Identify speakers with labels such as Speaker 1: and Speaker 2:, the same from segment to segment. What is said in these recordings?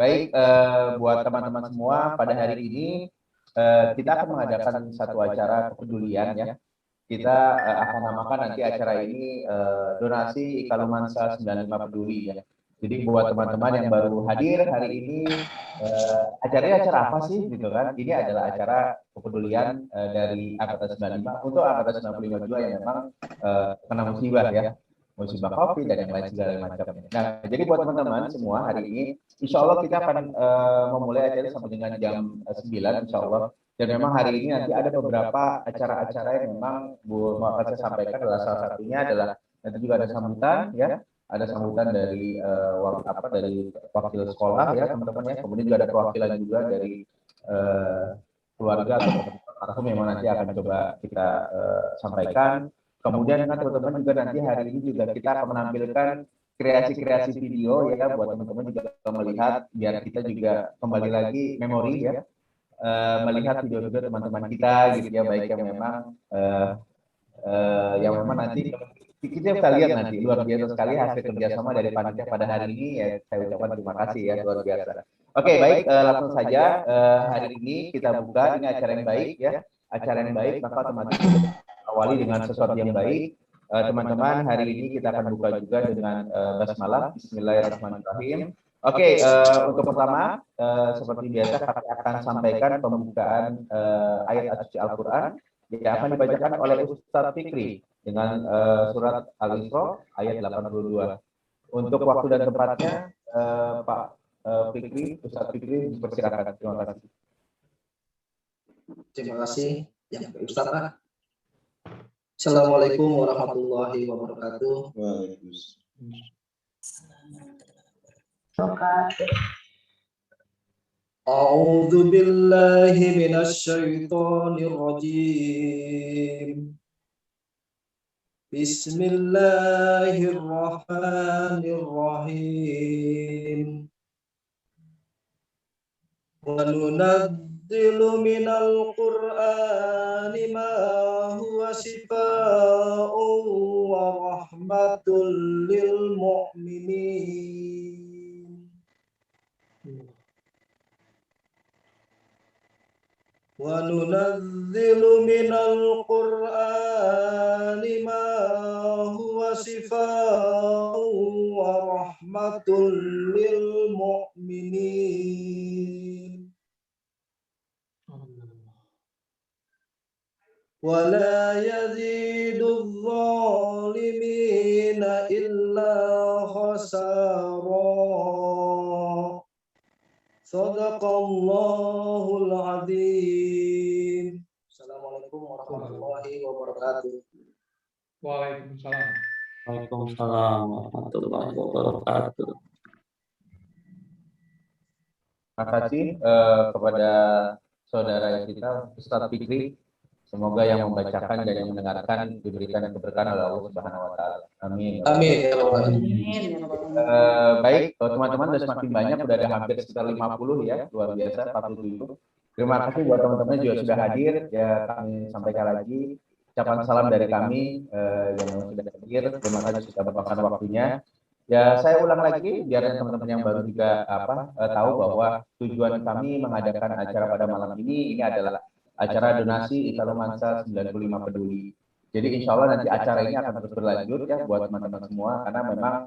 Speaker 1: Baik, buat teman-teman semua, pada hari ini kita akan mengadakan satu acara kepedulian ya. Kita akan namakan nanti acara ini donasi Ikalumansa 95 Peduli ya. Jadi buat teman-teman yang baru hadir hari ini, acaranya acara apa sih gitu kan? Ini adalah acara kepedulian dari Angkatan 95 untuk Angkatan 95 juga yang memang kena musibah ya. Musibah COVID dan yang lain segala macamnya. Nah, jadi buat teman-teman semua hari ini, insya Allah kita akan memulai acara sampai dengan jam 9, insya Allah. Dan memang hari ini nanti ada beberapa acara-acara yang memang Bu mau akan saya sampaikan adalah salah satunya adalah nanti juga ada sambutan ya, ada sambutan dari dari wakil sekolah ya teman-teman ya. Kemudian juga ada perwakilan juga dari eh, keluarga atau almarhum yang nanti akan coba kita sampaikan. Kemudian kan teman-teman juga nanti hari ini juga kita akan menampilkan kreasi-kreasi video ya buat teman-teman juga melihat biar kita juga kembali lagi memori ya, melihat video-video teman-teman kita gitu ya, baik yang memang nanti kita bisa lihat nanti luar biasa sekali hasil kerjasama dari panitia pada hari ini ya, saya ucapkan terima kasih ya, luar biasa. Oke, baik, langsung saja hari ini kita buka ini acara yang baik ya, acara yang baik maka otomatis awali dengan sesuatu yang baik. Teman-teman, hari ini kita akan buka juga dengan basmalah. Bismillahirrahmanirrahim. Oke, untuk pertama, seperti biasa kami akan sampaikan pembukaan ayat suci Al-Quran yang akan dibacakan oleh Ustadz Fikri dengan surat Al-Isra ayat 82. Untuk waktu dan tempatnya, Pak Fikri, Ustadz Fikri, dipersilakan. Terima kasih.
Speaker 2: Terima kasih, yang Ustadz. Assalamualaikum warahmatullahi wabarakatuh. A'udzu billahi minasy syaithanir rajim. Bismillahirrahmanirrahim. Wa nunazzilu minal Qur'ani ma huwa shifaa'un wa rahmatul lil mu'minin. Wa nunazzilu minal Qur'ani ma huwa shifaa'un wa rahmatul lil mu'minin. ولا يزيد الظالمين إلا خسارا. صدق الله العظيم. Assalamualaikum warahmatullahi wabarakatuh.
Speaker 3: Waalaikumsalam.
Speaker 4: Waalaikumsalam warahmatullahi wabarakatuh.
Speaker 1: Terima kasih kepada saudara kita Ustadz Fikri. Semoga yang membacakan dan yang mendengarkan diberikan keberkahan oleh Allah Subhanahu wa taala. Amin.
Speaker 2: Amin.
Speaker 1: Baik, teman-teman sudah semakin banyak, sudah ada hampir sekitar 50 ya, luar biasa 47. Terima kasih buat teman-teman juga sudah hadir. Ya, kami sampaikan lagi ucapan salam dari kami yang sudah hadir. Terima kasih sudah meluangkan waktunya. Ya, saya ulang lagi biar teman-teman yang baru juga tahu bahwa tujuan kami mengadakan acara pada malam ini adalah acara donasi Ikalumansa 95 Peduli. Jadi insya Allah nanti acara ini akan terus berlanjut ya buat teman-teman semua, karena memang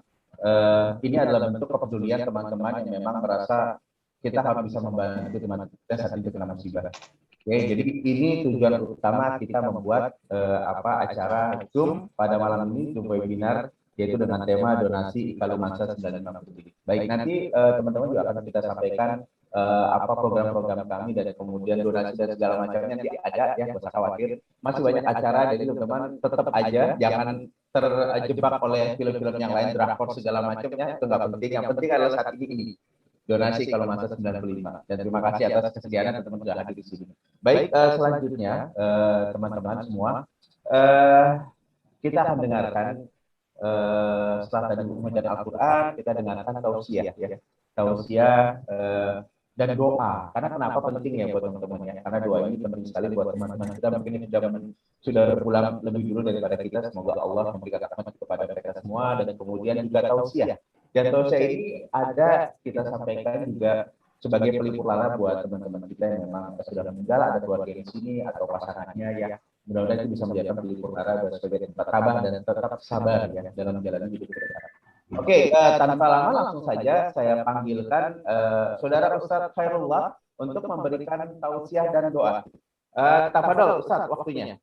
Speaker 1: ini adalah bentuk kepedulian teman-teman yang memang merasa kita harus bisa membantu teman kita saat itu kena musibah. Oke, jadi ini tujuan utama kita membuat acara Zoom pada malam ini, Zoom webinar, yaitu dengan tema donasi Ikalumansa 95 Peduli. Baik, nanti teman-teman juga akan kita sampaikan program-program kami dan kemudian donasi dan segala macamnya nanti ada ya, nggak usah khawatir, masih banyak acara, jadi teman-teman tetap aja jangan terjebak oleh film-film yang lain, drakor segala macamnya, itu nggak penting. Yang penting adalah saat ini donasi Ikalumansa 95. Dan terima kasih atas kesediaan teman-teman sudah hadir di sini. Baik, selanjutnya teman-teman semua, kita akan dengarkan setelah tadi pembacaan Al-Quran, kita dengarkan tausiah ya, tausiah dan doa. Karena kenapa penting ya buat teman-teman ya? Karena doa ini penting sekali buat teman-teman kita. Mungkin sudah berpulang lebih dulu daripada kita. Semoga Allah memberikan rahmat kepada mereka semua. Dan kemudian juga tausiah. Dan tausiah ini ada kita sampaikan juga sebagai pelipur lara buat teman-teman kita yang memang sudah meninggal, ada keluarga di sini atau pasangannya ya. Mudah-mudahan itu bisa menjadikan pelipur lara sebagai tempat tabah dan tetap sabar ya dalam menjalani hidup kita. Oke, tanpa lama langsung saja saya panggilkan Saudara Ustadz Khairullah untuk memberikan tausiah dan doa. Tafadhol Ustadz, waktunya.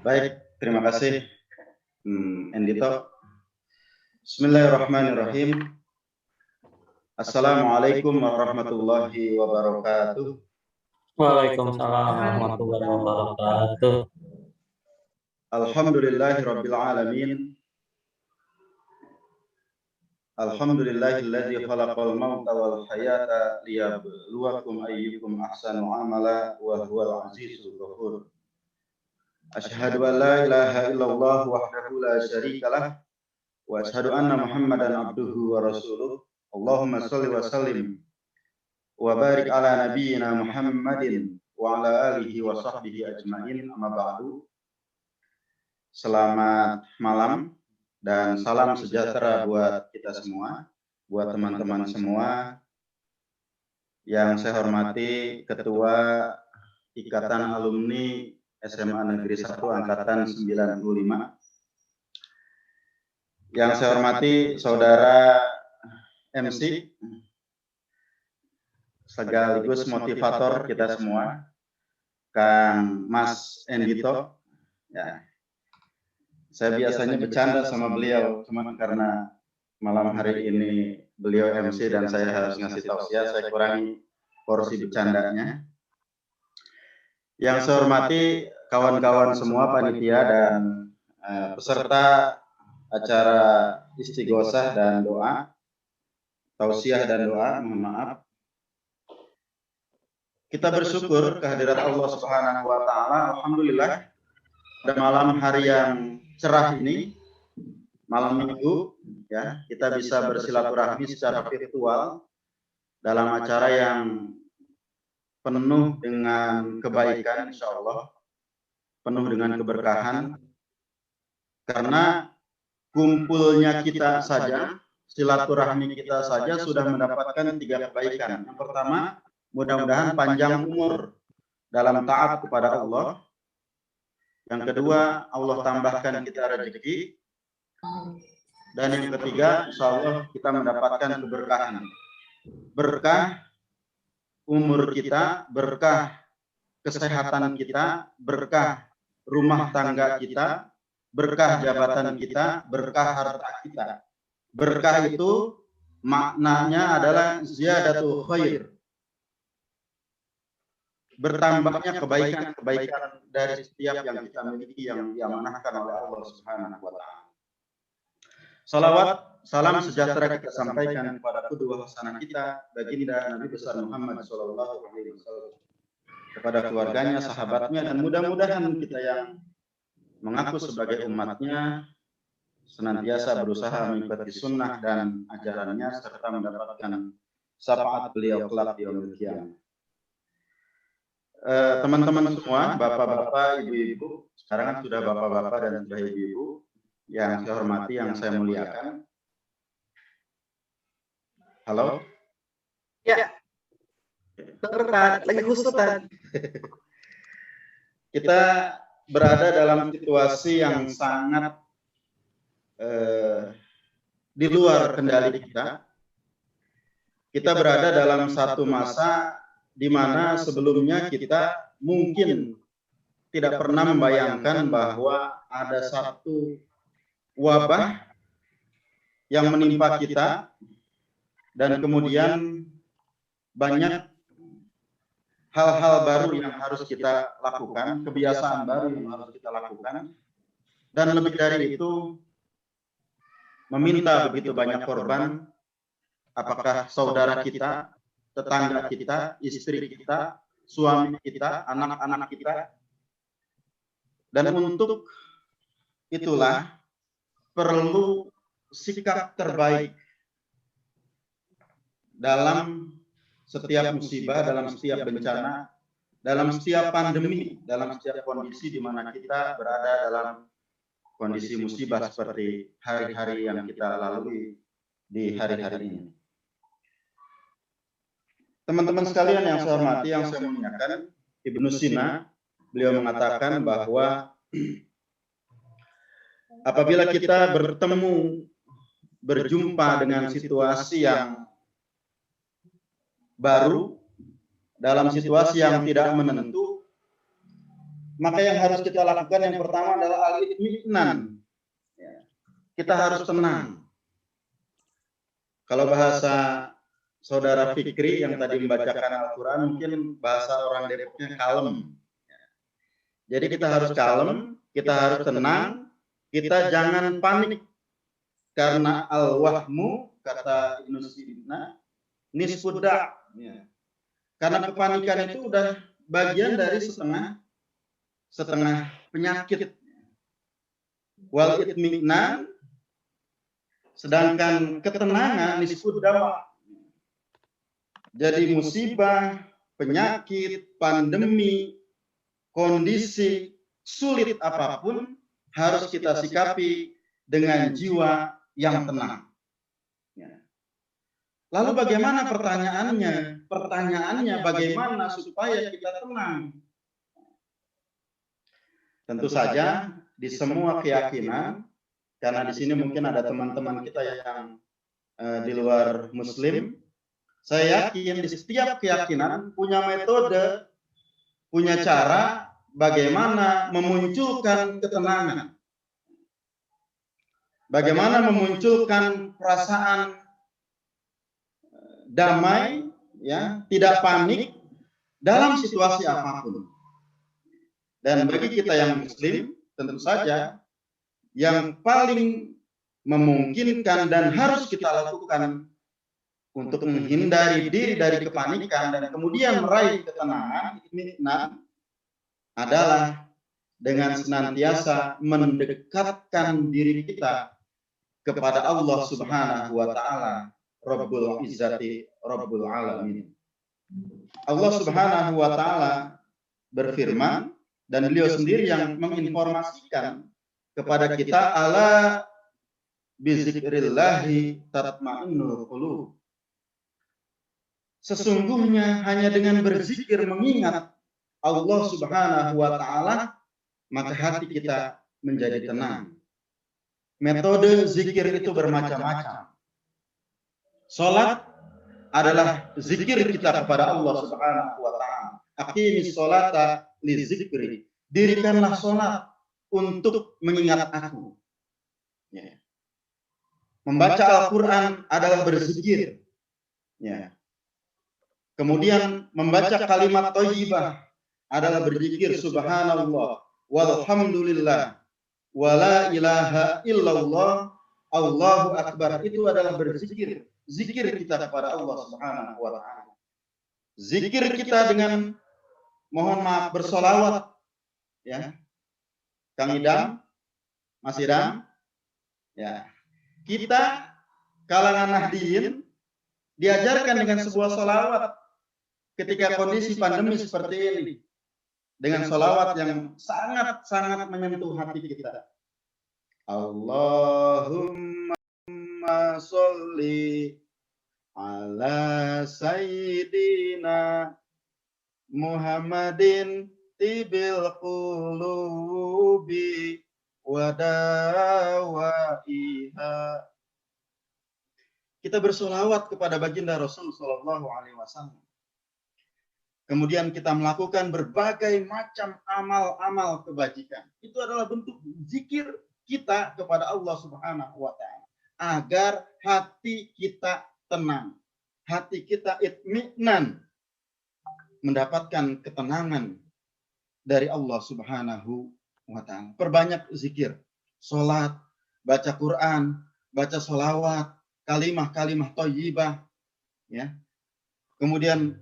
Speaker 5: Baik, terima kasih Endito. Bismillahirrahmanirrahim. Assalamualaikum warahmatullahi wabarakatuh.
Speaker 4: Waalaikumsalam warahmatullahi wabarakatuh.
Speaker 5: Alhamdulillahirabbil alamin. Alhamdulillahilladzi khalaqal mauta wal hayata liyabluwakum ayyukum ahsanu amala wa huwal azizul ghafur. Asyhadu an la ilaha illallah wahdahu la syarikalah wa asyhadu anna Muhammadan abduhu wa rasuluh. Allahumma shalli wa sallim wa barik ala nabiyyina Muhammadin wa ala alihi wa sahbihi ajmain. Amma ba'du. Selamat malam dan salam sejahtera buat kita semua, buat teman-teman semua. Yang saya hormati Ketua Ikatan Alumni SMA Negeri 1 Angkatan 95. Yang saya hormati Saudara MC, sekaligus motivator kita semua, Kang Mas Endito. Ya. Saya biasanya bercanda sama beliau, cuma karena malam hari ini beliau MC dan saya harus ngasih tausiah, saya kurangi porsi bercandanya. Yang saya hormati kawan-kawan semua panitia dan peserta acara istighosah dan doa, tausiah dan doa, mohon maaf. Kita bersyukur kehadirat Allah Subhanahu wa taala. Alhamdulillah pada malam hari yang cerah ini, malam Minggu ya, kita bisa bersilaturahmi secara virtual dalam acara yang penuh dengan kebaikan, insya Allah, penuh dengan keberkahan, karena kumpulnya kita saja, silaturahmi kita saja sudah mendapatkan 3 kebaikan. Yang pertama, mudah-mudahan panjang umur dalam taat kepada Allah. Yang kedua, Allah tambahkan kita rezeki. Dan yang ketiga, insya Allah kita mendapatkan keberkahan. Berkah umur kita, berkah kesehatan kita, berkah rumah tangga kita, berkah jabatan kita, berkah harta kita. Berkah itu maknanya adalah ziyadatul khair. Bertambahnya kebaikan-kebaikan dari setiap yang kita miliki yang diamanahkan oleh Allah Subhanahu wa taala. Salawat, salam sejahtera kita sampaikan kepada kedua hasanah kita, baginda Nabi besar Muhammad sallallahu alaihi wasallam, kepada keluarganya, sahabatnya, dan mudah-mudahan kita yang mengaku sebagai umatnya senantiasa berusaha mengikuti sunnah dan ajarannya serta mendapatkan syafaat beliau kelak di yaumil qiyamah. Teman-teman semua, bapak-bapak, ibu-ibu, sekarang kan sudah bapak-bapak dan sudah ibu-ibu, yang saya hormati, yang saya muliakan. Halo?
Speaker 2: Ya. Lagi khusutan.
Speaker 5: Kita berada dalam situasi yang sangat di luar kendali kita. Kita berada dalam satu masa di mana sebelumnya kita mungkin tidak pernah membayangkan bahwa ada satu wabah yang menimpa kita, dan kemudian banyak hal-hal baru yang harus kita lakukan, kebiasaan baru yang harus kita lakukan, dan lebih dari itu meminta begitu banyak korban, apakah saudara kita, tetangga kita, istri kita, suami kita, anak-anak kita. Dan untuk itulah perlu sikap terbaik dalam setiap musibah, dalam setiap bencana, dalam setiap pandemi, dalam setiap kondisi di mana kita berada dalam kondisi musibah seperti hari-hari yang kita lalui di hari-hari ini. Teman-teman sekalian yang saya hormati, yang saya muliakan, Ibnu Sina, beliau mengatakan bahwa apabila kita berjumpa dengan situasi yang baru, dalam situasi yang tidak menentu, maka yang harus kita lakukan yang pertama adalah al-itminan. Kita harus tenang. Kalau bahasa Saudara Fikri yang tadi membacakan Al-Quran, mungkin bahasa orang Depoknya kalem. Jadi kita harus kalem, kita harus tenang, kita jangan panik. Karena al-wahmu, kata Ibnu Sina, nisfuda. Karena kepanikan itu udah bagian dari setengah penyakit. Wal itminan, sedangkan ketenangan nisfuda. Jadi musibah, penyakit, pandemi, kondisi sulit apapun harus kita sikapi dengan jiwa yang tenang. Lalu bagaimana pertanyaannya? Pertanyaannya bagaimana supaya kita tenang? Tentu saja di semua keyakinan, karena di sini mungkin ada teman-teman kita yang di luar Muslim. Saya yakin di setiap keyakinan punya metode, punya cara bagaimana memunculkan ketenangan. Bagaimana memunculkan perasaan damai, ya, tidak panik dalam situasi apapun. Dan bagi kita yang Muslim, tentu saja yang paling memungkinkan dan harus kita lakukan untuk menghindari diri dari kepanikan dan kemudian meraih ketenangan, adalah dengan senantiasa mendekatkan diri kita kepada Allah Subhanahu wa Ta'ala, Rabbul Izzati, Rabbul Alamin. Allah Subhanahu wa Ta'ala berfirman, dan beliau sendiri yang menginformasikan kepada kita, ala bizikrillahi tatma'innul qulub. Sesungguhnya hanya dengan berzikir mengingat Allah Subhanahu wa Ta'ala, maka hati kita menjadi tenang. Metode zikir itu bermacam-macam. Salat adalah zikir kita kepada Allah Subhanahu wa Ta'ala. Aqimis sholata li zikri. Dirikanlah salat untuk mengingat aku. Ya. Membaca Al-Quran adalah berzikir. Ya. Kemudian membaca kalimat thayyibah adalah berzikir subhanallah walhamdulillah wala ilaha illallah Allahu akbar. Itu adalah berzikir, zikir kita kepada Allah Subhanahu wa Ta'ala. Zikir kita dengan, mohon maaf, bersolawat, ya. Kang Idam, Mas Idam, ya. Kita kalangan Nahdien diajarkan dengan sebuah solawat ketika kondisi pandemi seperti ini, dengan solawat yang sangat-sangat menyentuh hati kita. Allahumma sholli ala sayyidina Muhammadin tibil qulubi wadawaiha. Kita bersolawat kepada baginda Rasul Sallallahu Alaihi Wasallam. Kemudian kita melakukan berbagai macam amal-amal kebajikan. Itu adalah bentuk zikir kita kepada Allah Subhanahu wa Ta'ala, agar hati kita tenang, hati kita itminan, mendapatkan ketenangan dari Allah Subhanahu wa Ta'ala. Perbanyak zikir, sholat, baca Quran, baca sholawat, kalimah-kalimah thayyibah, ya. Kemudian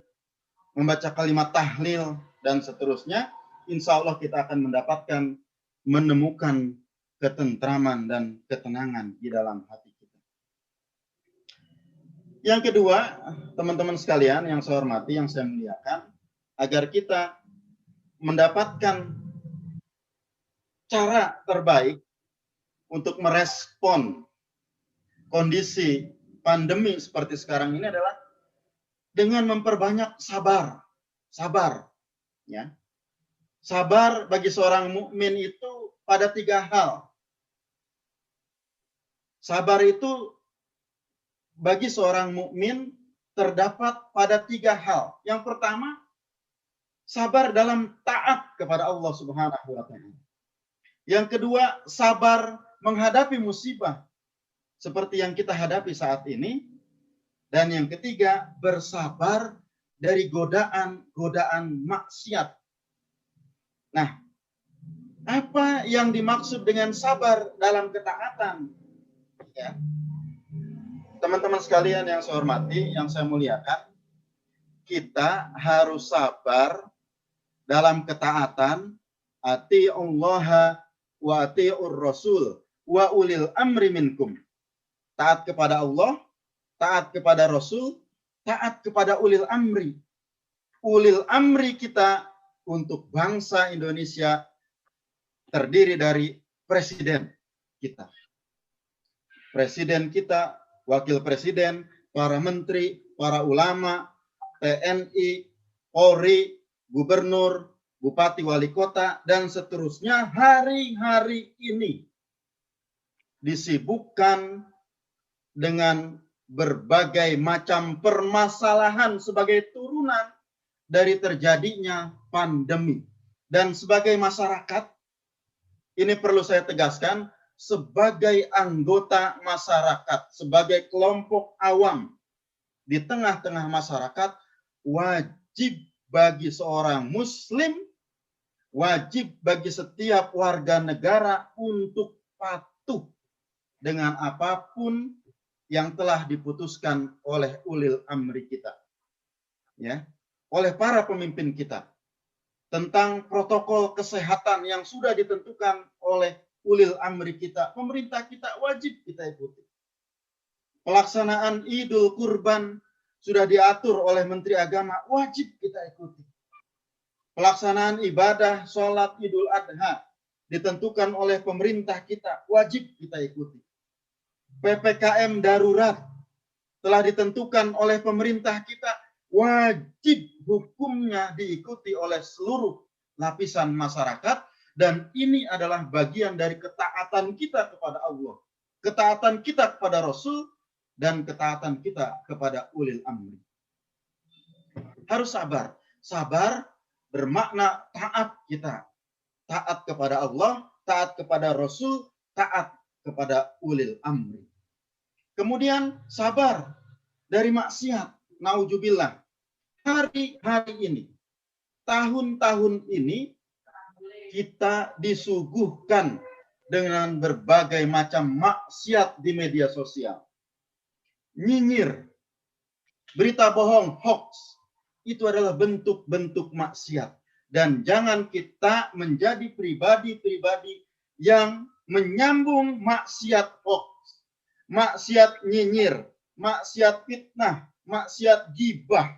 Speaker 5: membaca kalimat tahlil dan seterusnya. Insya Allah kita akan mendapatkan, menemukan ketentraman dan ketenangan di dalam hati kita. Yang kedua, teman-teman sekalian yang saya hormati, yang saya muliakan, agar kita mendapatkan cara terbaik untuk merespon kondisi pandemi seperti sekarang ini adalah dengan memperbanyak sabar. Sabar, ya. Sabar bagi seorang mukmin itu pada 3 hal. Sabar itu bagi seorang mukmin terdapat pada 3 hal. Yang pertama, sabar dalam taat kepada Allah Subhanahu wa taala. Yang kedua, sabar menghadapi musibah seperti yang kita hadapi saat ini. Dan yang ketiga, bersabar dari godaan-godaan maksiat. Nah, apa yang dimaksud dengan sabar dalam ketaatan? Ya. Teman-teman sekalian yang saya hormati, yang saya muliakan, kita harus sabar dalam ketaatan, ati'ullaha wa ati'ur rasul wa ulil amri minkum. Taat kepada Allah, taat kepada Rasul, taat kepada ulil amri. Ulil amri kita untuk bangsa Indonesia terdiri dari presiden kita. Presiden kita, wakil presiden, para menteri, para ulama, TNI, Polri, gubernur, bupati, wali kota, dan seterusnya hari-hari ini disibukkan dengan berbagai macam permasalahan sebagai turunan dari terjadinya pandemi. Dan sebagai masyarakat, ini perlu saya tegaskan, sebagai anggota masyarakat, sebagai kelompok awam di tengah-tengah masyarakat, wajib bagi seorang muslim, wajib bagi setiap warga negara untuk patuh dengan apapun yang telah diputuskan oleh ulil amri kita, ya, oleh para pemimpin kita tentang protokol kesehatan yang sudah ditentukan oleh ulil amri kita. Pemerintah kita wajib kita ikuti. Pelaksanaan Idul Kurban sudah diatur oleh Menteri Agama, wajib kita ikuti. Pelaksanaan ibadah sholat Idul Adha ditentukan oleh pemerintah kita, wajib kita ikuti. PPKM darurat telah ditentukan oleh pemerintah kita, wajib hukumnya diikuti oleh seluruh lapisan masyarakat, dan ini adalah bagian dari ketaatan kita kepada Allah, ketaatan kita kepada Rasul, dan ketaatan kita kepada ulil amri. Harus sabar. Sabar bermakna taat kita. Taat kepada Allah, taat kepada Rasul, taat kepada ulil amri. Kemudian sabar dari maksiat. Nauzubillah. Hari-hari ini, tahun-tahun ini, kita disuguhkan dengan berbagai macam maksiat di media sosial. Nyinyir, berita bohong, hoax, itu adalah bentuk-bentuk maksiat. Dan jangan kita menjadi pribadi-pribadi yang menyambung maksiat hoax, maksiat nyinyir, maksiat fitnah, maksiat gibah,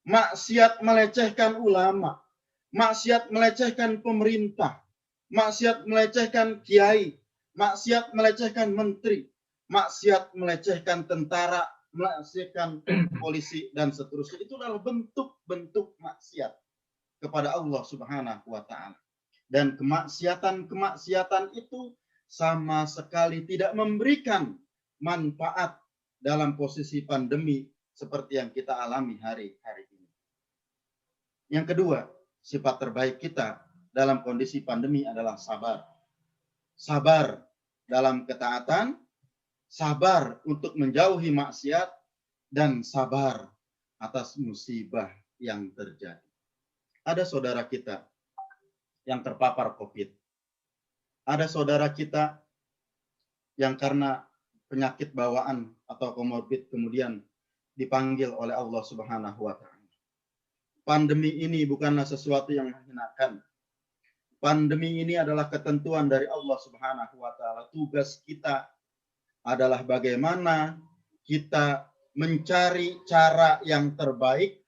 Speaker 5: maksiat melecehkan ulama, maksiat melecehkan pemerintah, maksiat melecehkan kiai, maksiat melecehkan menteri, maksiat melecehkan tentara, melecehkan polisi, dan seterusnya. Itu adalah bentuk-bentuk maksiat kepada Allah Subhanahu wa taala. Dan kemaksiatan-kemaksiatan itu sama sekali tidak memberikan manfaat dalam posisi pandemi seperti yang kita alami hari-hari ini. Yang kedua, sifat terbaik kita dalam kondisi pandemi adalah sabar. Sabar dalam ketaatan, sabar untuk menjauhi maksiat, dan sabar atas musibah yang terjadi. Ada saudara kita yang terpapar COVID. Ada saudara kita yang karena penyakit bawaan atau komorbid kemudian dipanggil oleh Allah Subhanahu wa taala. Pandemi ini bukanlah sesuatu yang menghinakan. Pandemi ini adalah ketentuan dari Allah Subhanahu wa taala. Tugas kita adalah bagaimana kita mencari cara yang terbaik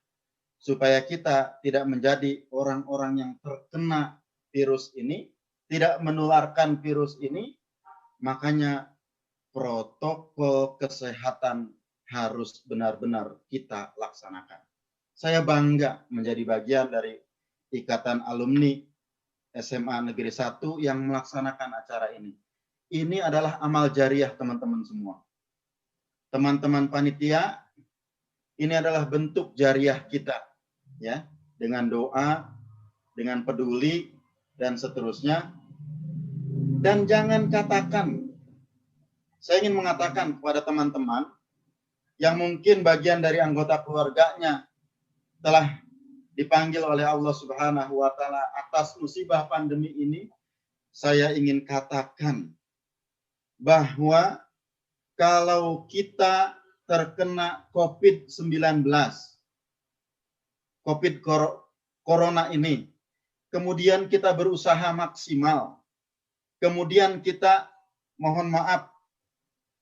Speaker 5: supaya kita tidak menjadi orang-orang yang terkena virus ini, tidak menularkan virus ini, Makanya protokol kesehatan harus benar-benar kita laksanakan. Saya bangga menjadi bagian dari Ikatan Alumni SMA Negeri 1 yang melaksanakan acara ini. Ini adalah amal jariah teman-teman semua. Teman-teman panitia, ini adalah bentuk jariah kita, ya, dengan doa, dengan peduli, dan seterusnya. Dan jangan katakan, saya ingin mengatakan kepada teman-teman yang mungkin bagian dari anggota keluarganya telah dipanggil oleh Allah Subhanahu wa Ta'ala atas musibah pandemi ini, saya ingin katakan bahwa kalau kita terkena COVID-19, Corona ini, kemudian kita berusaha maksimal, kemudian kita, mohon maaf,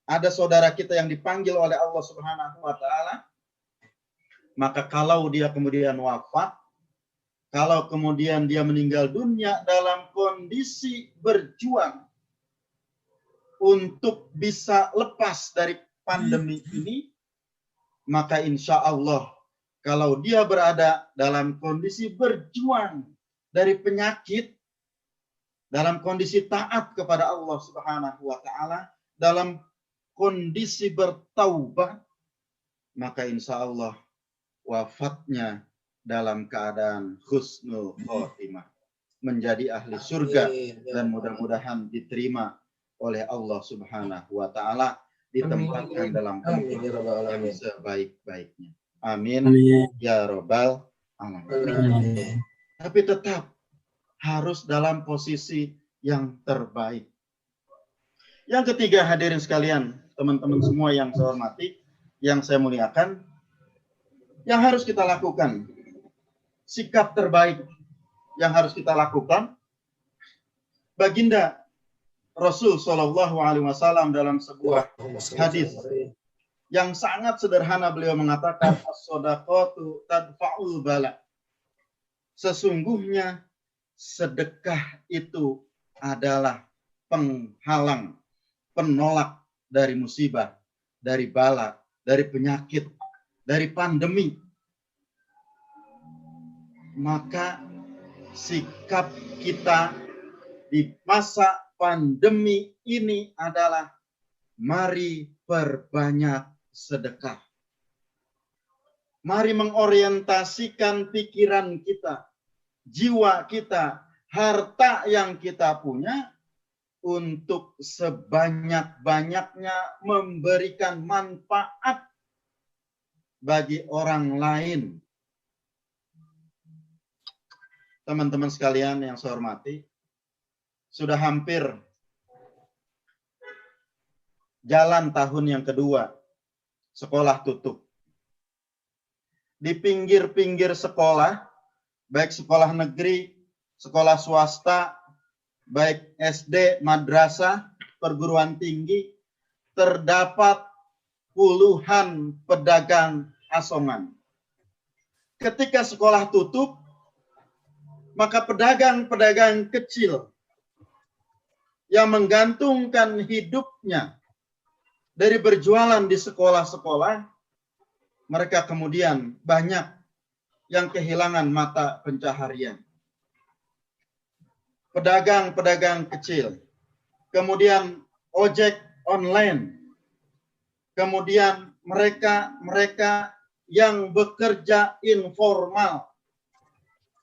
Speaker 5: ada saudara kita yang dipanggil oleh Allah Subhanahu wa Ta'ala, maka kalau dia kemudian wafat, kalau kemudian dia meninggal dunia dalam kondisi berjuang untuk bisa lepas dari pandemi ini, maka insya Allah kalau dia berada dalam kondisi berjuang dari penyakit, dalam kondisi taat kepada Allah Subhanahu wa Ta'ala, dalam kondisi bertaubat, maka insya Allah wafatnya dalam keadaan husnul khotimah, menjadi ahli surga, dan mudah-mudahan diterima oleh Allah Subhanahu wa Ta'ala, ditempatkan dalam tempat sebaik-baiknya. Amin. Ya Rabbal Alamin. Tapi tetap harus dalam posisi yang terbaik. Yang ketiga, hadirin sekalian, teman-teman semua yang saya hormati, yang saya muliakan, yang harus kita lakukan, sikap terbaik yang harus kita lakukan, baginda Rasul Shallallahu Alaihi Wasallam dalam sebuah hadis yang sangat sederhana, beliau mengatakan, as-shadaqatu tadfa'ul bala. Sesungguhnya sedekah itu adalah penghalang, penolak dari musibah, dari bala, dari penyakit, dari pandemi. Maka sikap kita di masa pandemi ini adalah mari perbanyak sedekah. Mari mengorientasikan pikiran kita, jiwa kita, harta yang kita punya untuk sebanyak-banyaknya memberikan manfaat bagi orang lain. Teman-teman sekalian yang saya hormati, sudah hampir jalan tahun yang kedua sekolah tutup. Di pinggir-pinggir sekolah, baik sekolah negeri, sekolah swasta, baik SD, madrasah, perguruan tinggi, terdapat puluhan pedagang asongan. Ketika sekolah tutup, maka pedagang-pedagang kecil yang menggantungkan hidupnya dari berjualan di sekolah-sekolah, mereka kemudian banyak yang kehilangan mata pencaharian. Pedagang-pedagang kecil, kemudian ojek online, kemudian mereka yang bekerja informal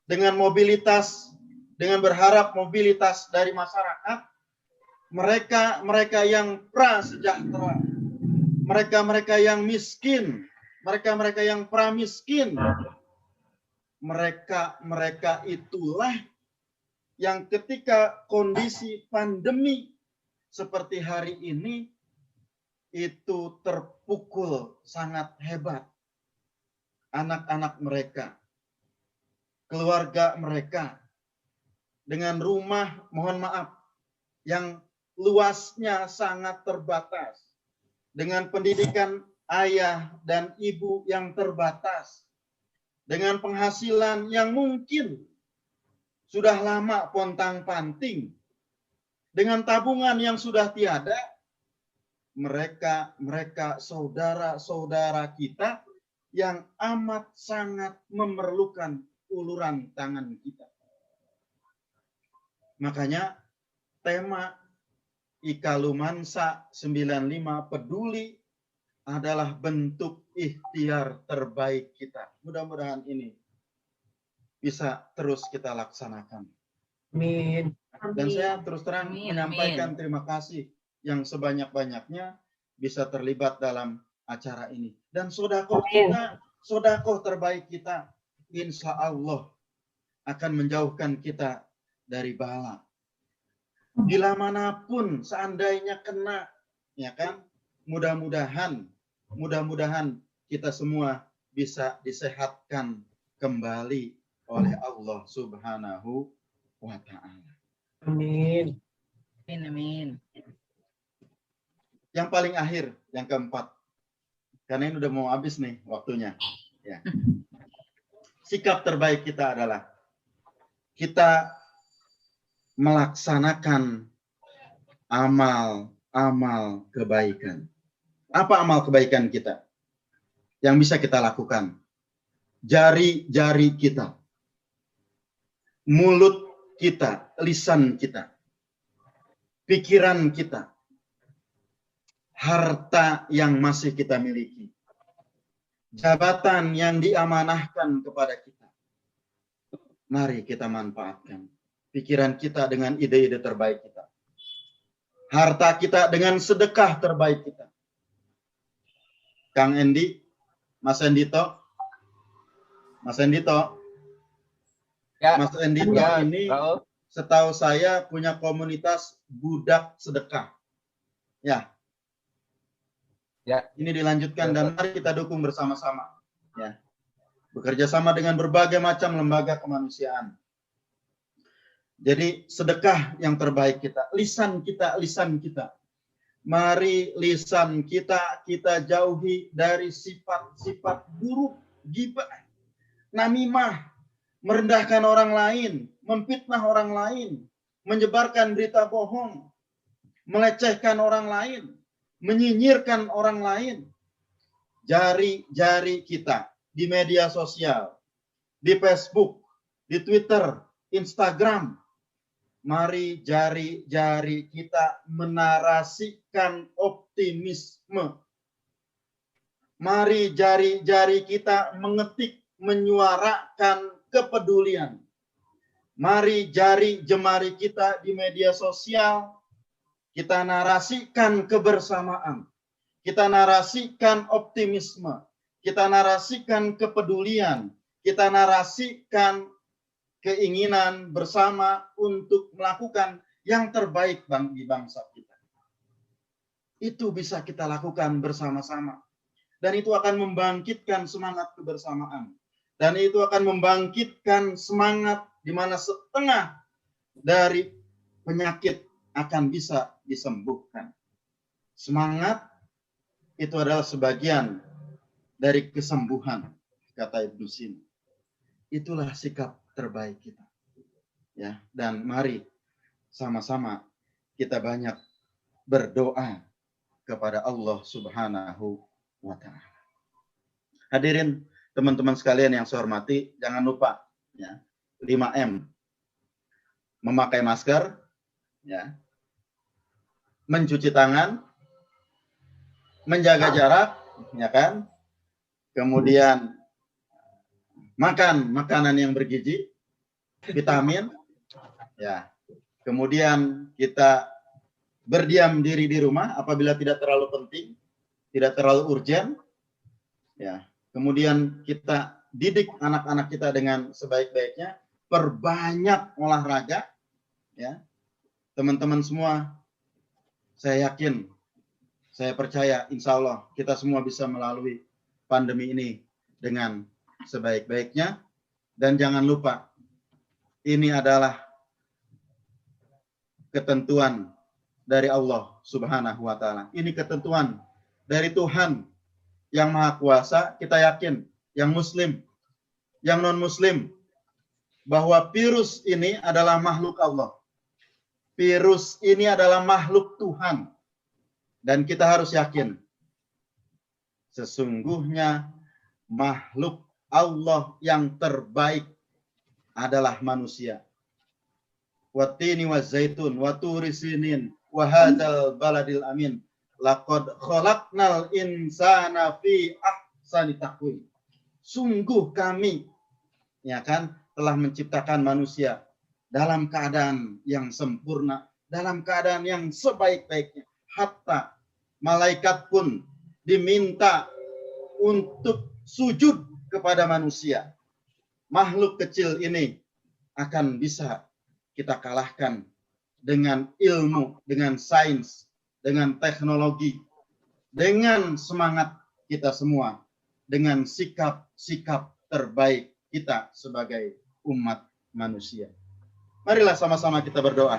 Speaker 5: dengan mobilitas, dengan berharap mobilitas dari masyarakat, mereka yang prasejahtera, mereka yang miskin, mereka yang pramiskin, mereka itulah yang ketika kondisi pandemi seperti hari ini itu terpukul sangat hebat. Anak-anak mereka, keluarga mereka, dengan rumah, mohon maaf, yang luasnya sangat terbatas, dengan pendidikan ayah dan ibu yang terbatas, dengan penghasilan yang mungkin sudah lama pontang-panting, Dengan tabungan yang sudah tiada, mereka saudara-saudara kita yang amat sangat memerlukan uluran tangan kita. Makanya tema Ikalumansa 95 peduli adalah bentuk ikhtiar terbaik kita. Mudah-mudahan ini bisa terus kita laksanakan.
Speaker 2: Amin.
Speaker 5: Dan saya terus terang
Speaker 6: Amin,
Speaker 5: menyampaikan terima kasih yang sebanyak-banyaknya bisa terlibat dalam acara ini. Dan sodakoh kita, sodakoh terbaik kita, insya Allah akan menjauhkan kita dari bala. Bila manapun seandainya kena, ya kan? Mudah-mudahan kita semua bisa disehatkan kembali oleh Allah Subhanahu wa Ta'ala.
Speaker 2: Amin.
Speaker 6: Amin.
Speaker 5: Yang paling akhir, yang keempat, karena ini udah mau habis nih waktunya. Ya. Sikap terbaik kita adalah kita melaksanakan amal kebaikan. Apa amal kebaikan kita yang bisa kita lakukan? Jari-jari kita, mulut kita, lisan kita, pikiran kita, harta yang masih kita miliki, jabatan yang diamanahkan kepada kita. Mari kita manfaatkan pikiran kita dengan ide-ide terbaik kita, harta kita dengan sedekah terbaik kita. Kang Endi, Mas Endito,
Speaker 1: Ya,
Speaker 5: Mas Endito
Speaker 1: ya,
Speaker 5: ini
Speaker 1: Raul.
Speaker 5: setahu saya punya komunitas budak sedekah. Ya.
Speaker 1: Ya.
Speaker 5: Ini dilanjutkan dan mari kita dukung bersama-sama. Ya. Bekerja sama dengan berbagai macam lembaga kemanusiaan. Jadi sedekah yang terbaik kita, lisan kita. Mari lisan kita jauhi dari sifat-sifat buruk, ghibah, namimah, merendahkan orang lain, memfitnah orang lain, menyebarkan berita bohong, melecehkan orang lain, menyinyirkan orang lain. Jari-jari kita di media sosial, di Facebook, di Twitter, Instagram. Mari jari-jari kita menarasikan optimisme. Mari jari-jari kita mengetik, menyuarakan kepedulian. Mari jari jemari kita di media sosial, kita narasikan kebersamaan. Kita narasikan optimisme. Kita narasikan kepedulian. Kita narasikan keinginan bersama untuk melakukan yang terbaik bagi bangsa kita. Itu bisa kita lakukan bersama-sama. Dan itu akan membangkitkan semangat kebersamaan. Dan itu akan membangkitkan semangat di mana setengah dari penyakit akan bisa disembuhkan. Semangat itu adalah sebagian dari kesembuhan, kata Ibnu Sina. Itulah sikap terbaik kita. Ya, dan mari sama-sama kita banyak berdoa kepada Allah Subhanahu wa Ta'ala. Hadirin teman-teman sekalian yang saya hormati, jangan lupa ya, 5M. Memakai masker, ya. Mencuci tangan, menjaga jarak, ya kan? Kemudian makan makanan yang bergizi, vitamin, ya. Kemudian kita berdiam diri di rumah apabila tidak terlalu penting, tidak terlalu urgent, ya. Kemudian kita didik anak-anak kita dengan sebaik-baiknya, perbanyak olahraga, ya. Teman-teman semua, saya yakin, saya percaya, insya Allah kita semua bisa melalui pandemi ini dengan sebaik-baiknya. Dan jangan lupa, ini adalah ketentuan dari Allah Subhanahu wa Ta'ala. Ini ketentuan dari Tuhan yang Maha Kuasa. Kita yakin, yang Muslim, yang non-Muslim, bahwa virus ini adalah makhluk Allah. virus ini adalah makhluk Tuhan. Dan kita harus yakin, sesungguhnya makhluk Allah yang terbaik adalah manusia. Wattini wazzaitun wa turi sinin wa hadzal baladil amin. Laqad khalaqnal insana fi ahsani taqwim. Sungguh kami, ya kan, telah menciptakan manusia dalam keadaan yang sempurna, dalam keadaan yang sebaik-baiknya. Hatta malaikat pun diminta untuk sujud kepada manusia. Makhluk kecil ini akan bisa kita kalahkan dengan ilmu, dengan sains, dengan teknologi, dengan semangat kita semua, dengan sikap-sikap terbaik kita sebagai umat manusia. Marilah sama-sama kita berdoa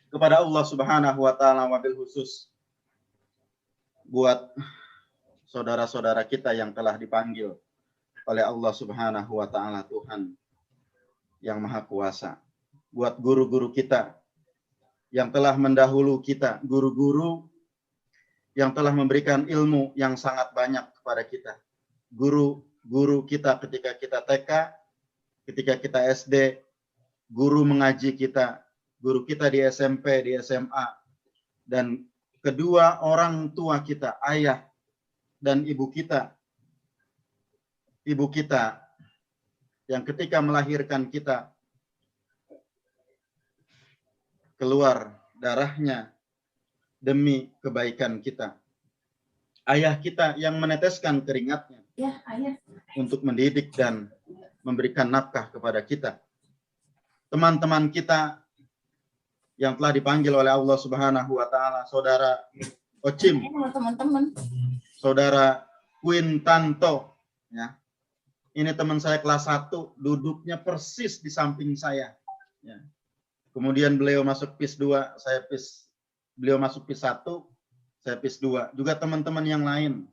Speaker 5: kepada Allah Subhanahu wa taala, wabil khusus buat saudara-saudara kita yang telah dipanggil oleh Allah Subhanahu wa taala, Tuhan yang Maha Kuasa. Buat guru-guru kita yang telah mendahulu kita, guru-guru yang telah memberikan ilmu yang sangat banyak kepada kita. Guru-guru kita ketika kita TK, ketika kita SD, guru mengaji kita, guru kita di SMP, di SMA, dan kedua orang tua kita, ayah dan ibu kita. Ibu kita yang ketika melahirkan kita keluar darahnya demi kebaikan kita. Ayah kita yang meneteskan keringatnya untuk mendidik dan memberikan nafkah kepada kita. Teman-teman kita yang telah dipanggil oleh Allah Subhanahu wa taala, saudara Ocim, saudara Quintanto, ya. Ini teman saya kelas 1, duduknya persis di samping saya, ya. Kemudian beliau masuk PIS 2, beliau masuk PIS 1, saya PIS 2. Juga teman-teman yang lain.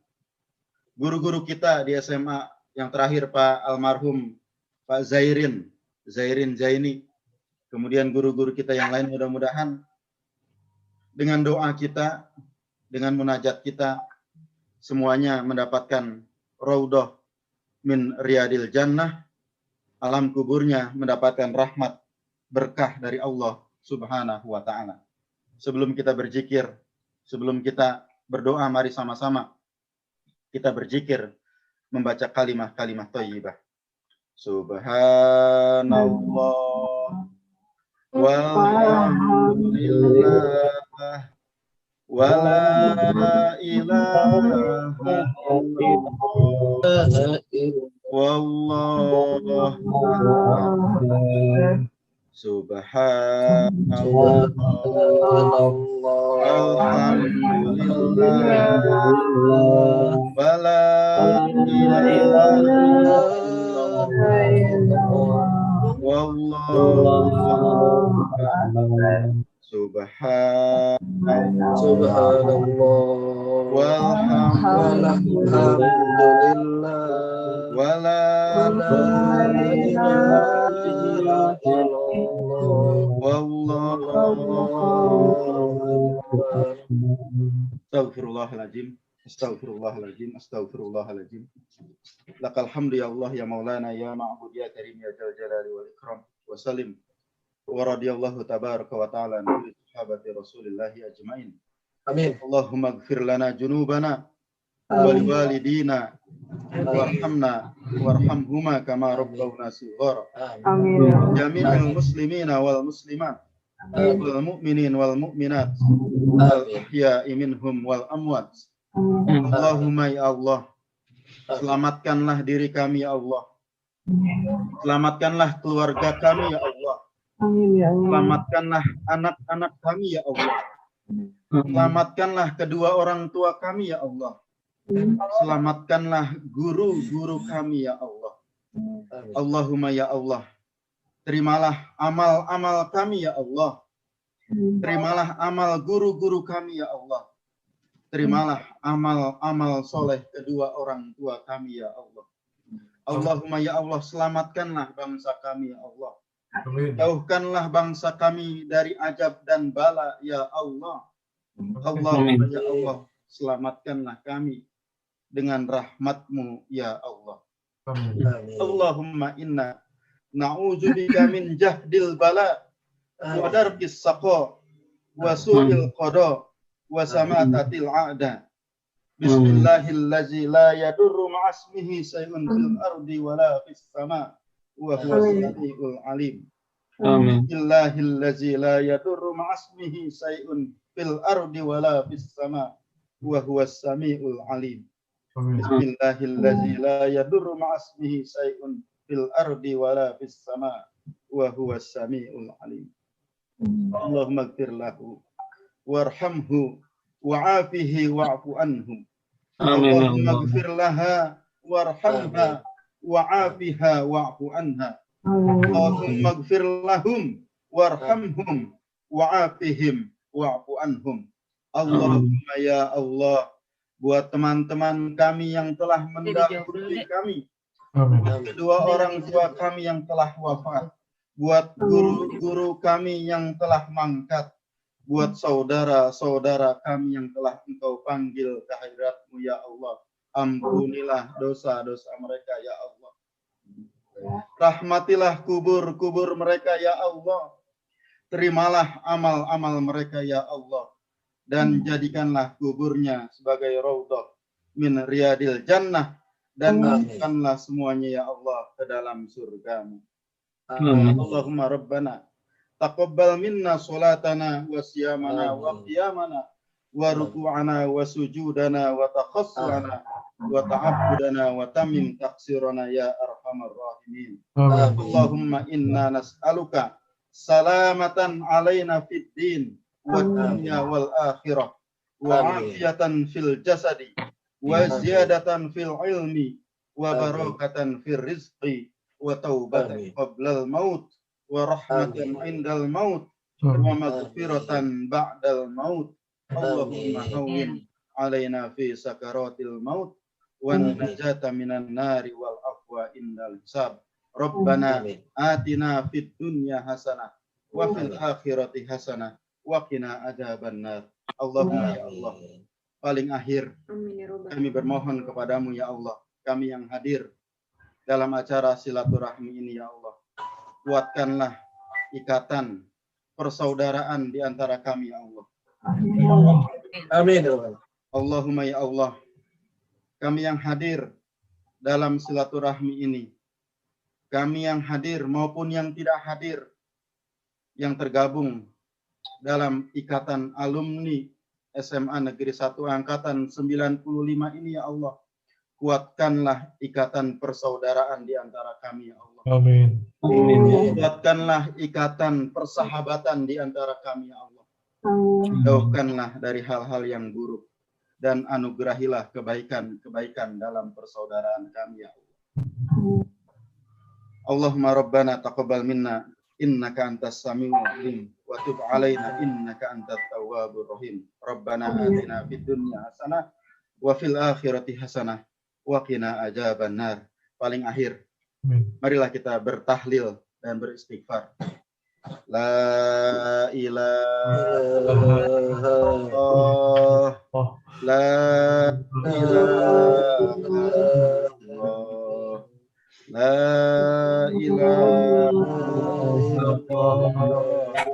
Speaker 5: Guru-guru kita di SMA, yang terakhir Pak almarhum Pak Zairin Zaini. Kemudian guru-guru kita yang lain, mudah-mudahan dengan doa kita, dengan munajat kita, semuanya mendapatkan raudhah min riyadil jannah, alam kuburnya mendapatkan rahmat berkah dari Allah Subhanahu wa taala. Sebelum kita berzikir, sebelum kita berdoa, mari sama-sama kita berzikir membaca kalimat-kalimat thayyibah. Subhanallah walhamdulillah wala ilaha illallah wallahu akbar. Subhanallah alhamdulillah wala ilaha illallah wallahu akbar. Subhanallah walhamdulillah wala ilaha illallah wallahu akbar. Astaghfirullahaladzim, astaghfirullahaladzim, astaghfirullahaladzim. Lakal hamdu ya Allah ya Maulana ya Ma'bud ya Karim ya Jal Jalali wal Ikram wa salim. Wa radiyallahu tabaraka wa ta'ala an sahabati Rasulillahi ajmain. Amin. Allahumma ighfir lana junubana wa liwalidina warhamna warhamhuma kama rabbawna shighara. Amin. Jami'al muslimina wal muslimat wal mu'minin wal mu'minat al ahya'i minhum wal amwat. Allahumma ya Allah, selamatkanlah diri kami ya Allah. Selamatkanlah keluarga kami ya Allah. Selamatkanlah anak-anak kami ya Allah. Selamatkanlah kedua orang tua kami ya Allah. Selamatkanlah guru-guru kami ya Allah. Allahumma ya Allah, terimalah amal-amal kami ya Allah. Terimalah amal guru-guru kami ya Allah. Terimalah amal-amal soleh kedua orang tua kami ya Allah. Allahumma ya Allah, selamatkanlah bangsa kami ya Allah.
Speaker 3: Amin.
Speaker 5: Jauhkanlah bangsa kami dari ajab dan bala, ya Allah. Allahumma ya Allah, selamatkanlah kami dengan rahmat-Mu, ya Allah.
Speaker 3: Amin.
Speaker 5: Allahumma inna na'udzubika min jahdil bala wa darkis saqa wa su'il qada wa samatatil a'da. Bismillahillazi la yadurru ma'asmihi sayun fil ardi wa la fis sama wa huwas samiul alim. Bismillahillazi la yadurru ma'asmihi sayun fil ardi wa la fis sama wa huwas samiul alim. Bismillahillazi la yadurru ma'asmihi sayun fil ardi wa la fis sama wa huwas samiul alim. Allahumma ighfir lahu warhamhu wa'afihi wa'fu anhu. Allahumma ighfir laha warhamha wa'afiha wa'fu anha. Allahumma ighfir lahum warhamhum wa'afihim wa'fu anhum. Allahumma ya Allah, buat teman-teman kami yang telah mendahului kami, kedua orang tua kami yang telah wafat, buat guru-guru kami yang telah mangkat, buat saudara-saudara kami yang telah Engkau panggil ke hadirat-Mu, ya Allah. Ampunilah dosa-dosa mereka, ya Allah. Rahmatilah kubur-kubur mereka, ya Allah. Terimalah amal-amal mereka, ya Allah. Dan jadikanlah kuburnya sebagai raudhah min riyadil jannah, dan masukkanlah semuanya, ya Allah, ke dalam surga-Mu. Allahumma rabbana taqabbal minna salatana wa siyamana wa qiyamana wa ruku'ana wa sujudana wa takhassulana wa ta'abbudana wa tamim taqsirana ya arhamar rahimin. Allahumma inna nas'aluka salamatan alaina fid din wa dunya wal akhirah wa afiyatan fil jasadi wa ziyadatan fil ilmi wa barakatan fil rizqi wa taubatan qablal maut wa rahmatan indal maut wa maghfiratan ba'dal maut. Allahumma hawwin alaina fi sakaratil maut wa najata minan nari wal afwa indal hisab. Rabbana atina fid dunya hasanah wa fil akhirati hasanah wa qina adzabannar. Allahumma ya Allah, paling akhir kami bermohon kepadamu, ya Allah, kami yang hadir dalam acara silaturahmi ini, ya Allah, kuatkanlah ikatan persaudaraan di antara kami, ya Allah.
Speaker 2: Amin.
Speaker 5: Allahumma ya Allah, kami yang hadir dalam silaturahmi ini, kami yang hadir maupun yang tidak hadir, yang tergabung dalam ikatan alumni SMA Negeri 1 Angkatan 95 ini, ya Allah, kuatkanlah ikatan persaudaraan di antara kami, ya Allah.
Speaker 3: Amin.
Speaker 5: Kuatkanlah ikatan persahabatan di antara kami, ya Allah. Jauhkanlah dari hal-hal yang buruk dan anugerahilah kebaikan-kebaikan dalam persaudaraan kami, ya Allah. Allahumma rabbana taqabbal minna innaka antas samiul alim wa tub alaina innaka antat tawwabur rahim. Rabbana atina fid dunya hasanah wa fil akhirati hasanah wa qina adzabannar. Paling akhir, marilah kita bertahlil dan beristighfar. La ilaha illallah, la ilaha illallah, la ilaha illallah,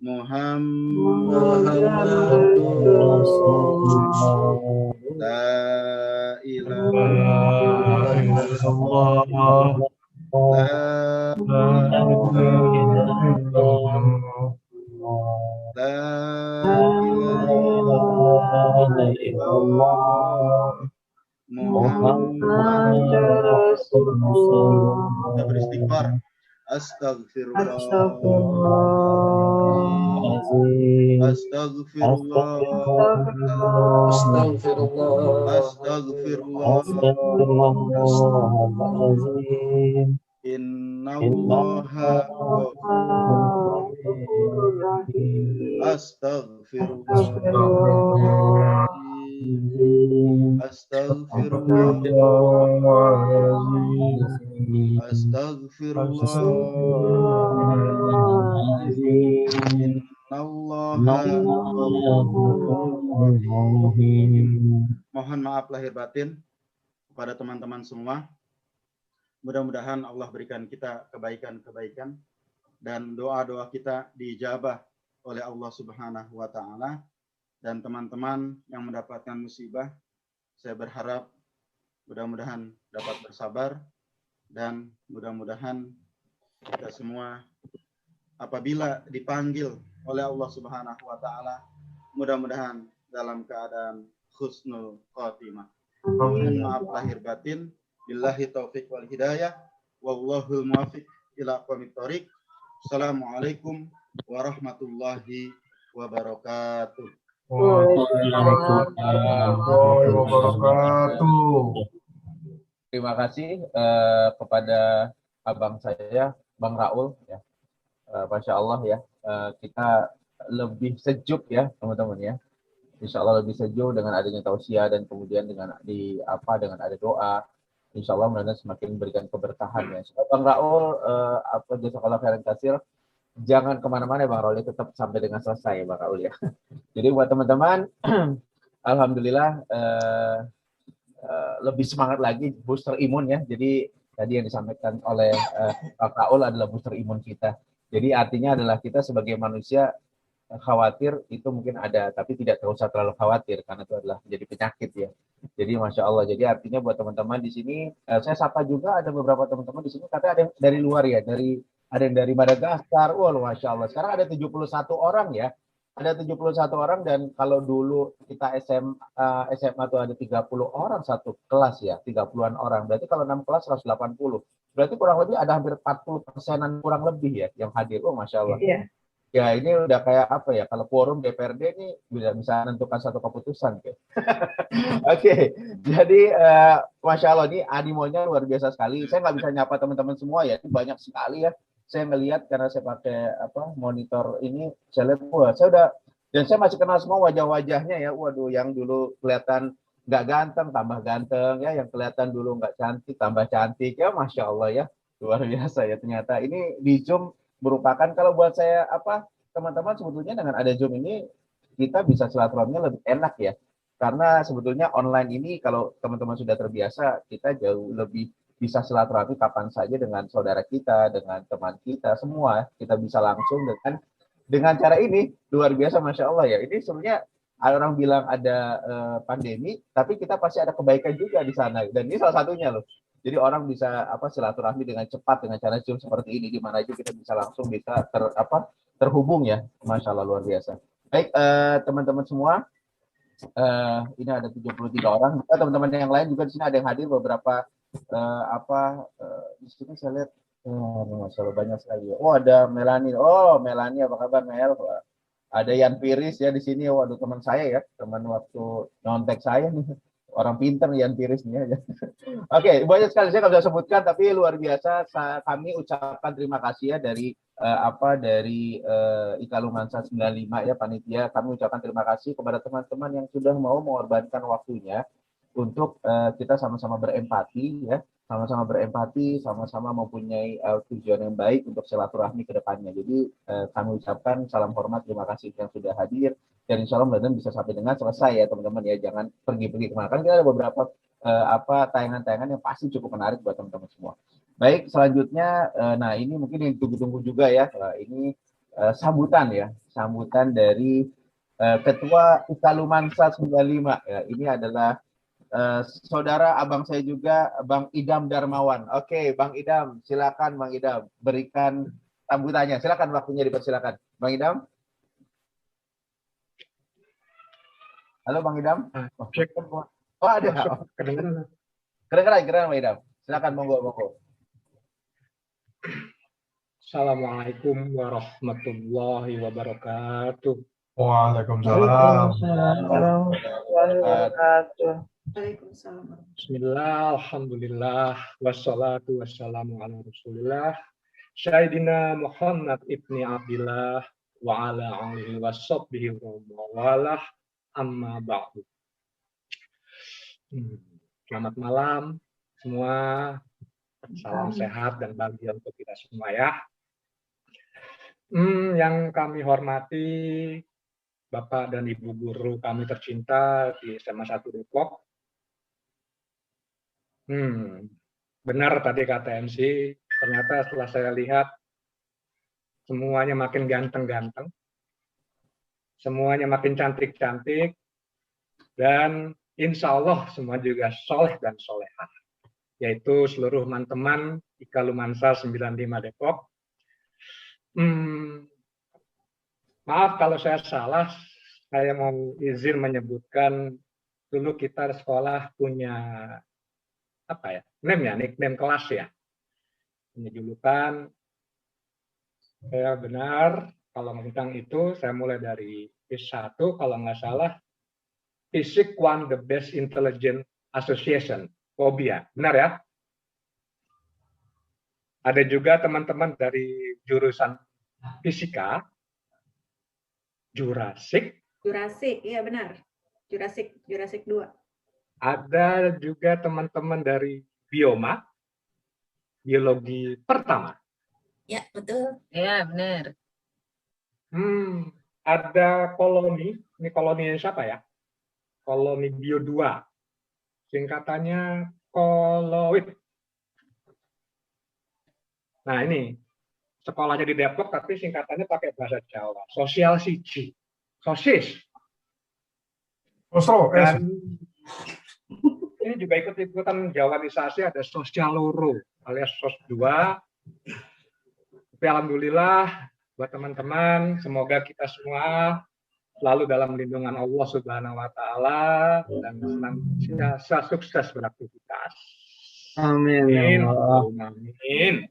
Speaker 5: Muhammadur Rasulullah, la ilaha illallah, la ilaha illallah, Muhammadur Rasulullah. Kita beristighfar. Astaghfirullah, astaghfirullah, astaghfirullah. Innallaha ghafurur rahim. Astaghfirullah, astaghfirullah. Astaghfirullahaladzim. Mohon maaf lahir batin kepada teman-teman semua. Mudah-mudahan Allah berikan kita kebaikan-kebaikan dan doa-doa kita diijabah oleh Allah Subhanahu wa taala. Dan teman-teman yang mendapatkan musibah, saya berharap mudah-mudahan dapat bersabar dan mudah-mudahan kita semua apabila dipanggil oleh Allah Subhanahu wa taala, mudah-mudahan dalam keadaan husnul khotimah. Mohon maaf lahir batin. Billahi taufiq wal hidayah. Wallahul muwaffiq ila aqwamit thoriq. Assalamualaikum warahmatullahi wabarakatuh.
Speaker 2: Warahmatullahi wabarakatuh.
Speaker 1: Terima kasih kepada abang saya, Bang Raul. Ya. Masya Allah ya, kita lebih sejuk ya teman-teman ya. Insya Allah lebih sejuk dengan adanya tausiah dan kemudian dengan dengan ada doa. Insya Allah mudah-mudahan semakin memberikan keberkahan ya. Bang Raul, jazakallahu khairan katsir. Jangan kemana-mana Bang Raul, tetap sampai dengan selesai Bang Raul ya. Jadi buat teman-teman, alhamdulillah lebih semangat lagi booster imun ya. Jadi tadi yang disampaikan oleh Bang Raul adalah booster imun kita. Jadi artinya adalah kita sebagai manusia khawatir itu mungkin ada, tapi tidak usah terlalu khawatir karena itu adalah menjadi penyakit ya. Jadi Masya Allah, jadi artinya buat teman-teman di sini, saya sapa juga ada beberapa teman-teman di sini, katanya ada yang dari luar ya, ada yang dari Madagaskar, wah Masya Allah, sekarang ada 71 orang ya, ada 71 orang dan kalau dulu kita SMA tuh ada 30 orang satu kelas ya, 30-an orang, berarti kalau 6 kelas 180, berarti kurang lebih ada hampir 40%-an kurang lebih ya yang hadir, oh Masya Allah. Iya. Ya ini udah kayak apa ya, kalau forum DPRD ini bisa menentukan satu keputusan. Oke, jadi Masya Allah ini animonya luar biasa sekali. Saya nggak bisa nyapa teman-teman semua ya, ini banyak sekali ya. Saya ngelihat karena saya pakai monitor ini, saya lihat, wah saya udah, dan saya masih kenal semua wajah-wajahnya ya. Waduh, yang dulu kelihatan nggak ganteng, tambah ganteng ya, yang kelihatan dulu nggak cantik, tambah cantik ya, Masya Allah ya, luar biasa ya ternyata. Ini di Zoom merupakan, kalau buat saya teman-teman sebetulnya dengan ada Zoom ini kita bisa silaturahminya lebih enak ya, karena sebetulnya online ini kalau teman-teman sudah terbiasa kita jauh lebih bisa silaturahmi kapan saja dengan saudara kita, dengan teman kita, semua kita bisa langsung dengan cara ini luar biasa Masya Allah ya. Ini sebenarnya ada orang bilang ada pandemi, tapi kita pasti ada kebaikan juga di sana dan ini salah satunya loh. Jadi orang bisa silaturahmi dengan cepat dengan cara Zoom seperti ini, di mana aja kita bisa langsung bisa terhubung ya, Masya Allah luar biasa. Baik teman-teman semua, ini ada 73 orang. Teman-teman yang lain juga di sini ada yang hadir beberapa di sini saya lihat, Masya Allah banyak sekali. Oh ada Melani, Melani apa kabar Mel? Ada Yan Piris ya di sini, waduh teman saya ya, teman waktu nontek saya nih. Orang pintar Yan Piris nih aja. Oke, banyak sekali saya nggak bisa sebutkan, tapi luar biasa. Kami ucapkan terima kasih ya dari Ikalumansa 95 ya panitia. Kami ucapkan terima kasih kepada teman-teman yang sudah mau mengorbankan waktunya untuk kita sama-sama berempati ya, sama-sama mempunyai tujuan yang baik untuk silaturahmi ke depannya. Jadi kami ucapkan salam hormat, terima kasih yang sudah hadir. Dan insya Allah mudah-mudahan bisa sampai dengan selesai ya teman-teman ya, jangan pergi-pergi kemana. Kan kita ada beberapa tayangan-tayangan yang pasti cukup menarik buat teman-teman semua. Baik, selanjutnya, nah ini mungkin yang tunggu-tunggu juga ya, ini sambutan dari Ketua Ikalumansa 95 ya. Ini adalah saudara abang saya juga, Bang Idam Darmawan. Oke, Bang Idam, silakan Bang Idam berikan sambutannya. Silakan, waktunya dipersilakan, Bang Idam. Halo Bang Idam. Oh ada. Kedengeran Bang Idam. Silakan monggo.
Speaker 3: Assalamualaikum warahmatullahi wabarakatuh.
Speaker 2: Waalaikumsalam.
Speaker 3: Bismillah, alhamdulillah, wassalatu wassalamu ala rasulillah, Sayyidina Muhammad ibni Abdillah, wa ala alihi wa sahbihi wa mawalah, amma ba'du. Selamat malam semua Salam sehat dan bahagia untuk kita semua ya. Yang kami hormati Bapak dan Ibu guru kami tercinta di SMA 1 Depok. Benar tadi kata MC, ternyata setelah saya lihat semuanya makin ganteng-ganteng, semuanya makin cantik-cantik, dan insya Allah semua juga soleh dan solehah, yaitu seluruh teman-teman IKA Lumansa 95 Depok. Maaf kalau saya salah, saya mau izin menyebutkan dulu kita sekolah punya nickname kelas ya, punya julukan. Saya benar, kalau tentang itu saya mulai dari PIS 1, kalau nggak salah, Fisik won the Best Intelligent Association, FOBIA, benar ya? Ada juga teman-teman dari jurusan Fisika, Jurassic,
Speaker 6: iya benar, Jurassic 2.
Speaker 3: Ada juga teman-teman dari Bioma, Biologi Pertama.
Speaker 6: Ya, betul.
Speaker 7: Ya, benar.
Speaker 3: Ada koloni, ini koloninya siapa ya? Koloni Bio 2. Singkatannya Koloid. Nah, ini sekolahnya di Depok tapi singkatannya pakai bahasa Jawa. Sosial siji. Sosis. Dan ini juga ikut-ikutan Jawanisasi, ada sosial loro alias sos 2. Tapi alhamdulillah buat teman-teman, semoga kita semua selalu dalam lindungan Allah Subhanahu wa taala dan senantiasa sukses beraktivitas.
Speaker 4: Amin.
Speaker 3: Amin.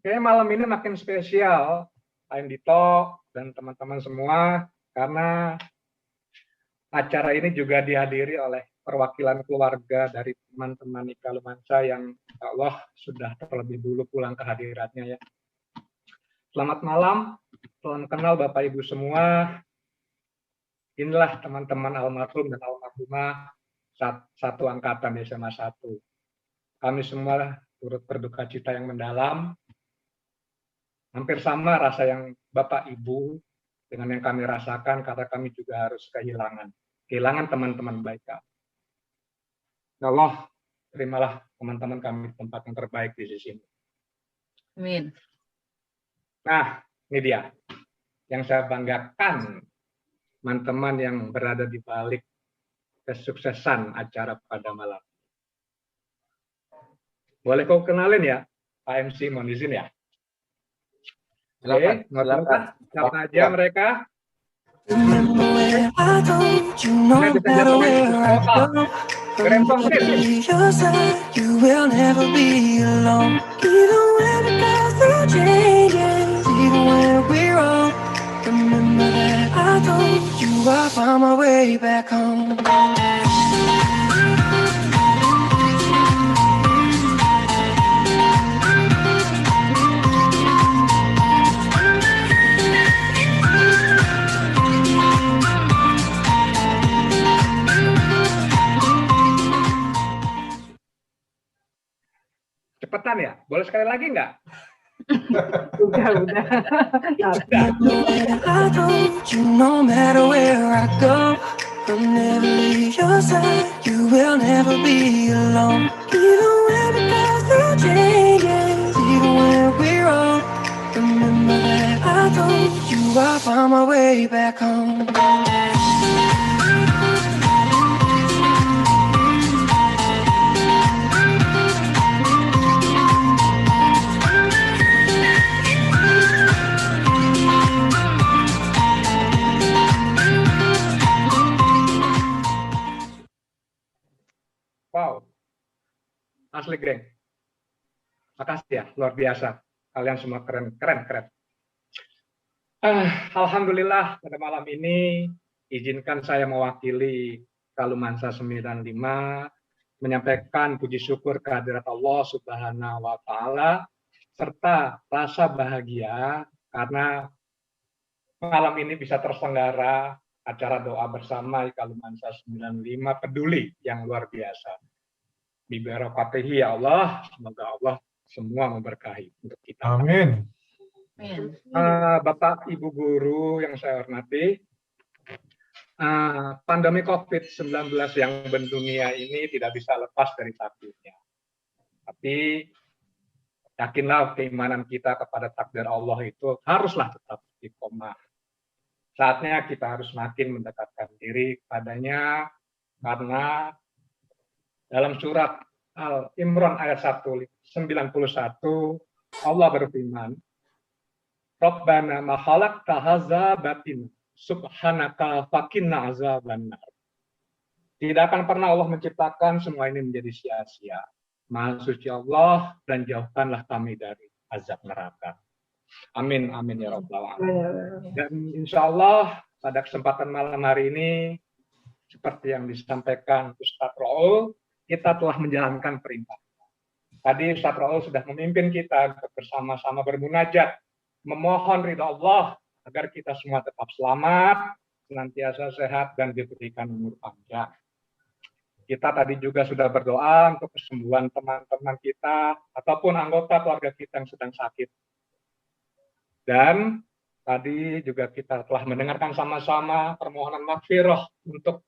Speaker 3: Kayaknya malam ini makin spesial, Pak Dito dan teman-teman semua, karena acara ini juga dihadiri oleh perwakilan keluarga dari teman-teman IKA Lumansa yang Allah sudah terlebih dulu pulang ke hadiratnya ya. Selamat malam, salam kenal Bapak Ibu semua. Inilah teman-teman almarhum dan almarhumah satu angkatan di SMA 1. Kami semua turut berduka cita yang mendalam. Hampir sama rasa yang Bapak Ibu dengan yang kami rasakan, karena kami juga harus kehilangan teman-teman baik kami. Ya Allah, terimalah teman-teman kami di tempat yang terbaik di sini.
Speaker 7: Amin.
Speaker 3: Nah, ini dia yang saya banggakan, teman-teman yang berada di balik kesuksesan acara pada malam. Boleh kau kenalin ya, Pak MC, mohon izin ya. Oke, silakan. Siapa aja mereka?
Speaker 8: You will never be alone. Even when it goes through changes, even when we're wrong. Remember that I told you I found my way back home.
Speaker 3: Cepetan ya? Boleh sekali lagi nggak?
Speaker 8: Udah. No matter where I go, I'll never leave your side. You will never be alone. Even when it goes through changes, even when we're wrong. Remember that I told you I found my way back home.
Speaker 3: Wow, asli geng. Makasih ya, luar biasa. Kalian semua keren. Alhamdulillah pada malam ini izinkan saya mewakili IKA Lumansa 95 menyampaikan puji syukur kehadirat Allah Subhanahu wa taala serta rasa bahagia karena malam ini bisa terselenggara acara doa bersama IKA Lumansa 95 peduli yang luar biasa. Bibarakatihi ya Allah, semoga Allah semua memberkahi untuk kita.
Speaker 2: Amin.
Speaker 7: Amin.
Speaker 3: Bapak Ibu guru yang saya hormati, pandemi COVID-19 yang mendunia ini tidak bisa lepas dari takdirnya. Tapi yakinlah keimanan kita kepada takdir Allah itu haruslah tetap istiqomah. Saatnya kita harus makin mendekatkan diri kepadanya, karena dalam surat Al-Imran ayat 191 Allah berfirman, Rabbana ma khalaqta hadza batin subhanaka faqina azabannar. Tidak akan pernah Allah menciptakan semua ini menjadi sia-sia. Maha suci Allah, dan jauhkanlah kami dari azab neraka. Amin, amin ya rabbal alamin. Dan insya Allah pada kesempatan malam hari ini, seperti yang disampaikan Ustaz Raul, kita telah menjalankan perintah. Tadi Ustaz Raul sudah memimpin kita untuk bersama-sama bermunajat, memohon ridha Allah agar kita semua tetap selamat, senantiasa sehat, dan diberikan umur panjang. Kita tadi juga sudah berdoa untuk kesembuhan teman-teman kita ataupun anggota keluarga kita yang sedang sakit. Dan tadi juga kita telah mendengarkan sama-sama permohonan maghfirah untuk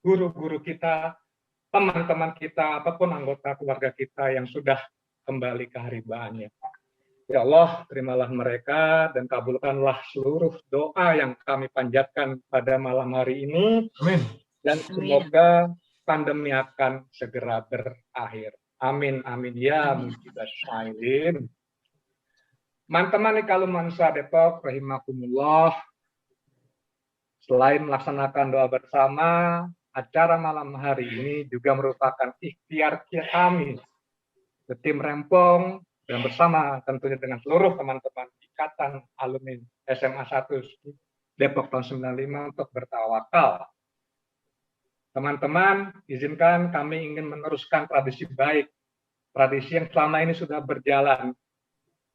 Speaker 3: guru-guru kita, teman-teman kita, ataupun anggota keluarga kita yang sudah kembali ke haribaannya. Ya Allah, terimalah mereka dan kabulkanlah seluruh doa yang kami panjatkan pada malam hari ini.
Speaker 2: Amin.
Speaker 3: Dan semoga pandemi akan segera berakhir. Amin, amin. Ya mujibas syailin. Teman-teman di Kalumansa Depok, rahimakumullah. Selain melaksanakan doa bersama, acara malam hari ini juga merupakan ikhtiar kami, tim Rempong, dan bersama tentunya dengan seluruh teman-teman Ikatan Alumni SMA 1 Depok tahun 95 untuk bertawakal. Teman-teman, izinkan kami ingin meneruskan tradisi baik, tradisi yang selama ini sudah berjalan.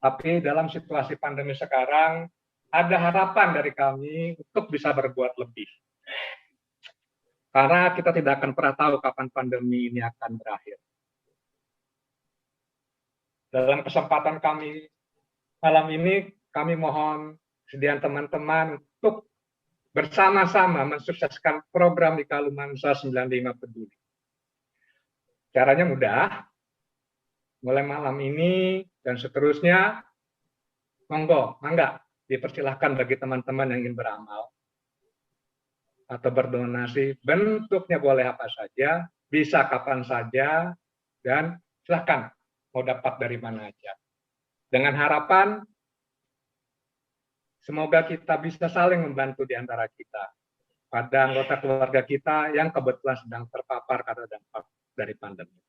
Speaker 3: Tapi dalam situasi pandemi sekarang, ada harapan dari kami untuk bisa berbuat lebih. Karena kita tidak akan pernah tahu kapan pandemi ini akan berakhir. Dalam kesempatan kami malam ini, kami mohon sediaan teman-teman untuk bersama-sama mensukseskan program di Kalumansa 95 Peduli. Caranya mudah. Mulai malam ini dan seterusnya, mangga, dipersilahkan bagi teman-teman yang ingin beramal atau berdonasi. Bentuknya boleh apa saja, bisa kapan saja, dan silahkan mau dapat dari mana aja. Dengan harapan, semoga kita bisa saling membantu di antara kita pada anggota keluarga kita yang kebetulan sedang terpapar karena dampak dari pandemi.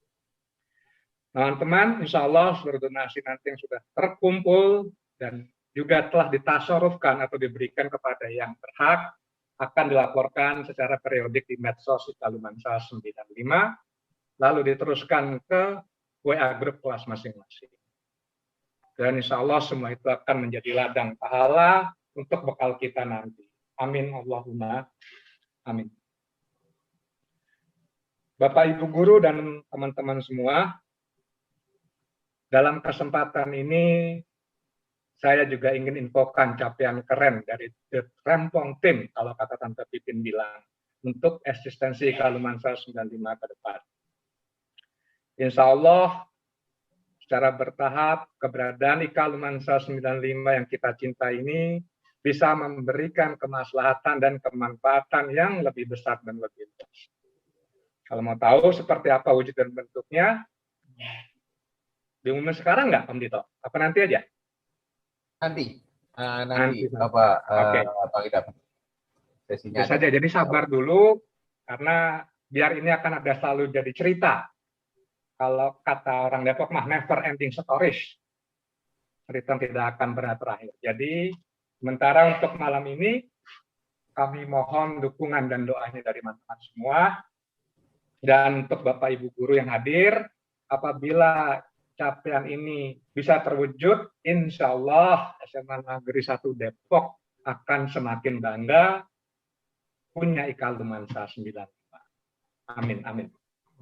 Speaker 3: Teman-teman, insya Allah seluruh donasi nanti yang sudah terkumpul dan juga telah ditasarufkan atau diberikan kepada yang berhak akan dilaporkan secara periodik di medsos Kalumansa 95, lalu diteruskan ke WA grup kelas masing-masing. Dan insya Allah semua itu akan menjadi ladang pahala untuk bekal kita nanti. Amin Allahumma amin. Bapak Ibu guru dan teman-teman semua, dalam kesempatan ini saya juga ingin infokan capaian keren dari The Rempong Team, kalau kata Tante Pipin bilang, untuk eksistensi Kalumansa 95 ke depan. Insya Allah, secara bertahap, keberadaan Kalumansa 95 yang kita cinta ini bisa memberikan kemaslahatan dan kemanfaatan yang lebih besar dan lebih luas. Kalau mau tahu seperti apa wujud dan bentuknya, diumumin sekarang nggak, Om Dito? Apa nanti aja?
Speaker 1: Nanti
Speaker 3: Nanti.
Speaker 1: apa kita sesinya
Speaker 3: Bisa saja, jadi sabar dulu, karena biar ini akan ada selalu jadi cerita. Kalau kata orang Depok mah never ending stories. Cerita tidak akan pernah terakhir. Jadi sementara untuk malam ini kami mohon dukungan dan doanya dari teman-teman semua. Dan untuk Bapak Ibu guru yang hadir, apabila capaian ini bisa terwujud, insya Allah SMA Negeri 1 Depok akan semakin bangga punya Kalumansa 95. Amin, amin.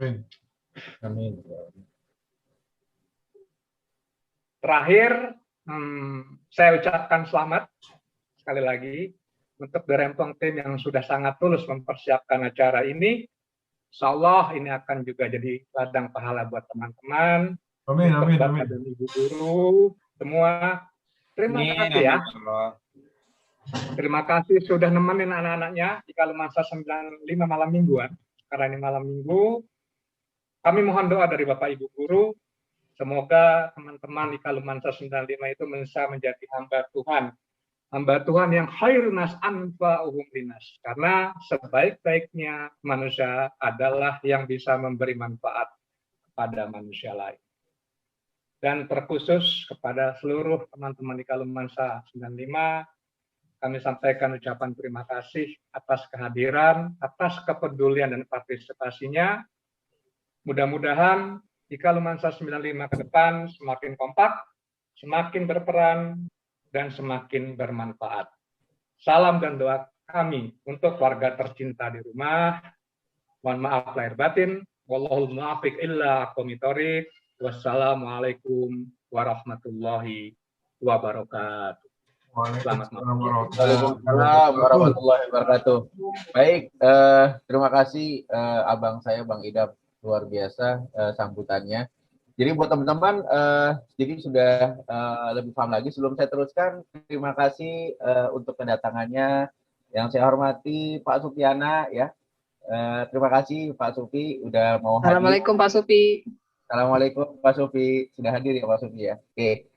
Speaker 2: Amin.
Speaker 1: Amin.
Speaker 3: Terakhir, saya ucapkan selamat sekali lagi untuk The Rempong Team yang sudah sangat tulus mempersiapkan acara ini. Insya Allah ini akan juga jadi ladang pahala buat teman-teman,
Speaker 2: Amin, amin,
Speaker 3: Bapak
Speaker 2: amin.
Speaker 3: dan Ibu guru semua. Terima kasih ya. Terima kasih sudah nemenin anak-anaknya di Kalumansa 95 malam mingguan. Karena ini malam minggu, kami mohon doa dari Bapak Ibu guru. Semoga teman-teman di Kalumansa 95 itu bisa menjadi hamba Tuhan. Hamba Tuhan yang khairun nas anfa'uhum linnas. Karena sebaik-baiknya manusia adalah yang bisa memberi manfaat kepada manusia lain. Dan terkhusus kepada seluruh teman-teman di Kalumansa 95, kami sampaikan ucapan terima kasih atas kehadiran, atas kepedulian dan partisipasinya. Mudah-mudahan di Kalumansa 95 ke depan semakin kompak, semakin berperan, dan semakin bermanfaat. Salam dan doa kami untuk warga tercinta di rumah. Mohon maaf lahir batin. Wallahul muwaffiq illa aqwamit thoriq. Wassalamualaikum warahmatullahi wabarakatuh. Selamat malam.
Speaker 1: Waalaikumsalam warahmatullahi wabarakatuh. Baik, terima kasih abang saya Bang Idam, luar biasa sambutannya. Jadi buat teman-teman, jadi sudah lebih paham lagi. Sebelum saya teruskan, terima kasih untuk kedatangannya. Yang saya hormati Pak Supiana, ya. Terima kasih Pak Supi udah mau hadir.
Speaker 7: Assalamualaikum Pak Supi.
Speaker 1: Assalamualaikum Pak Supi, sudah hadir ya Pak Supi ya. Oke.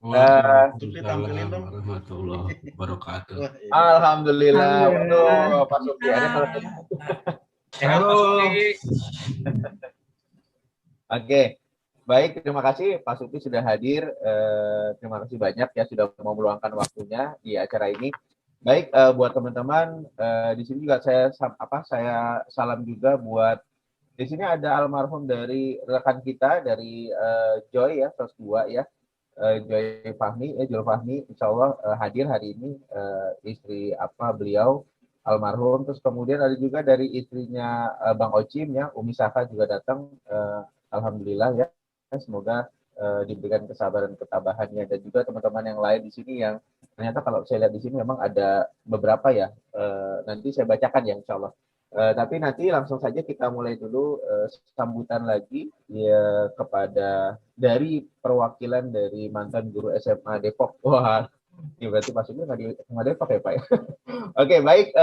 Speaker 9: Waalaikumsalam warahmatullahi wabarakatuh.
Speaker 1: Alhamdulillah. Waduh, Pak Supi ada kalau
Speaker 2: Halo.
Speaker 1: Oke, baik, terima kasih Pak Supi sudah hadir. Terima kasih banyak ya sudah mau meluangkan waktunya di acara ini. Baik, buat teman-teman di sini juga saya salam juga buat di sini ada almarhum dari rekan kita dari Joy ya, sos 2 ya, Joy Fahmi, Jul Fahmi, insya Allah hadir hari ini istri beliau almarhum. Terus kemudian ada juga dari istrinya Bang Ocim ya, Umi Saka juga datang. Alhamdulillah ya, semoga diberikan kesabaran ketabahannya, dan juga teman-teman yang lain di sini yang ternyata kalau saya lihat di sini memang ada beberapa ya, nanti saya bacakan ya insya Allah. Tapi nanti langsung saja kita mulai dulu sambutan lagi ya kepada dari perwakilan dari mantan guru SMA Depok. Wah, ini berarti Pak Supi nggak di SMA Depok ya Pak ya? Oke, baik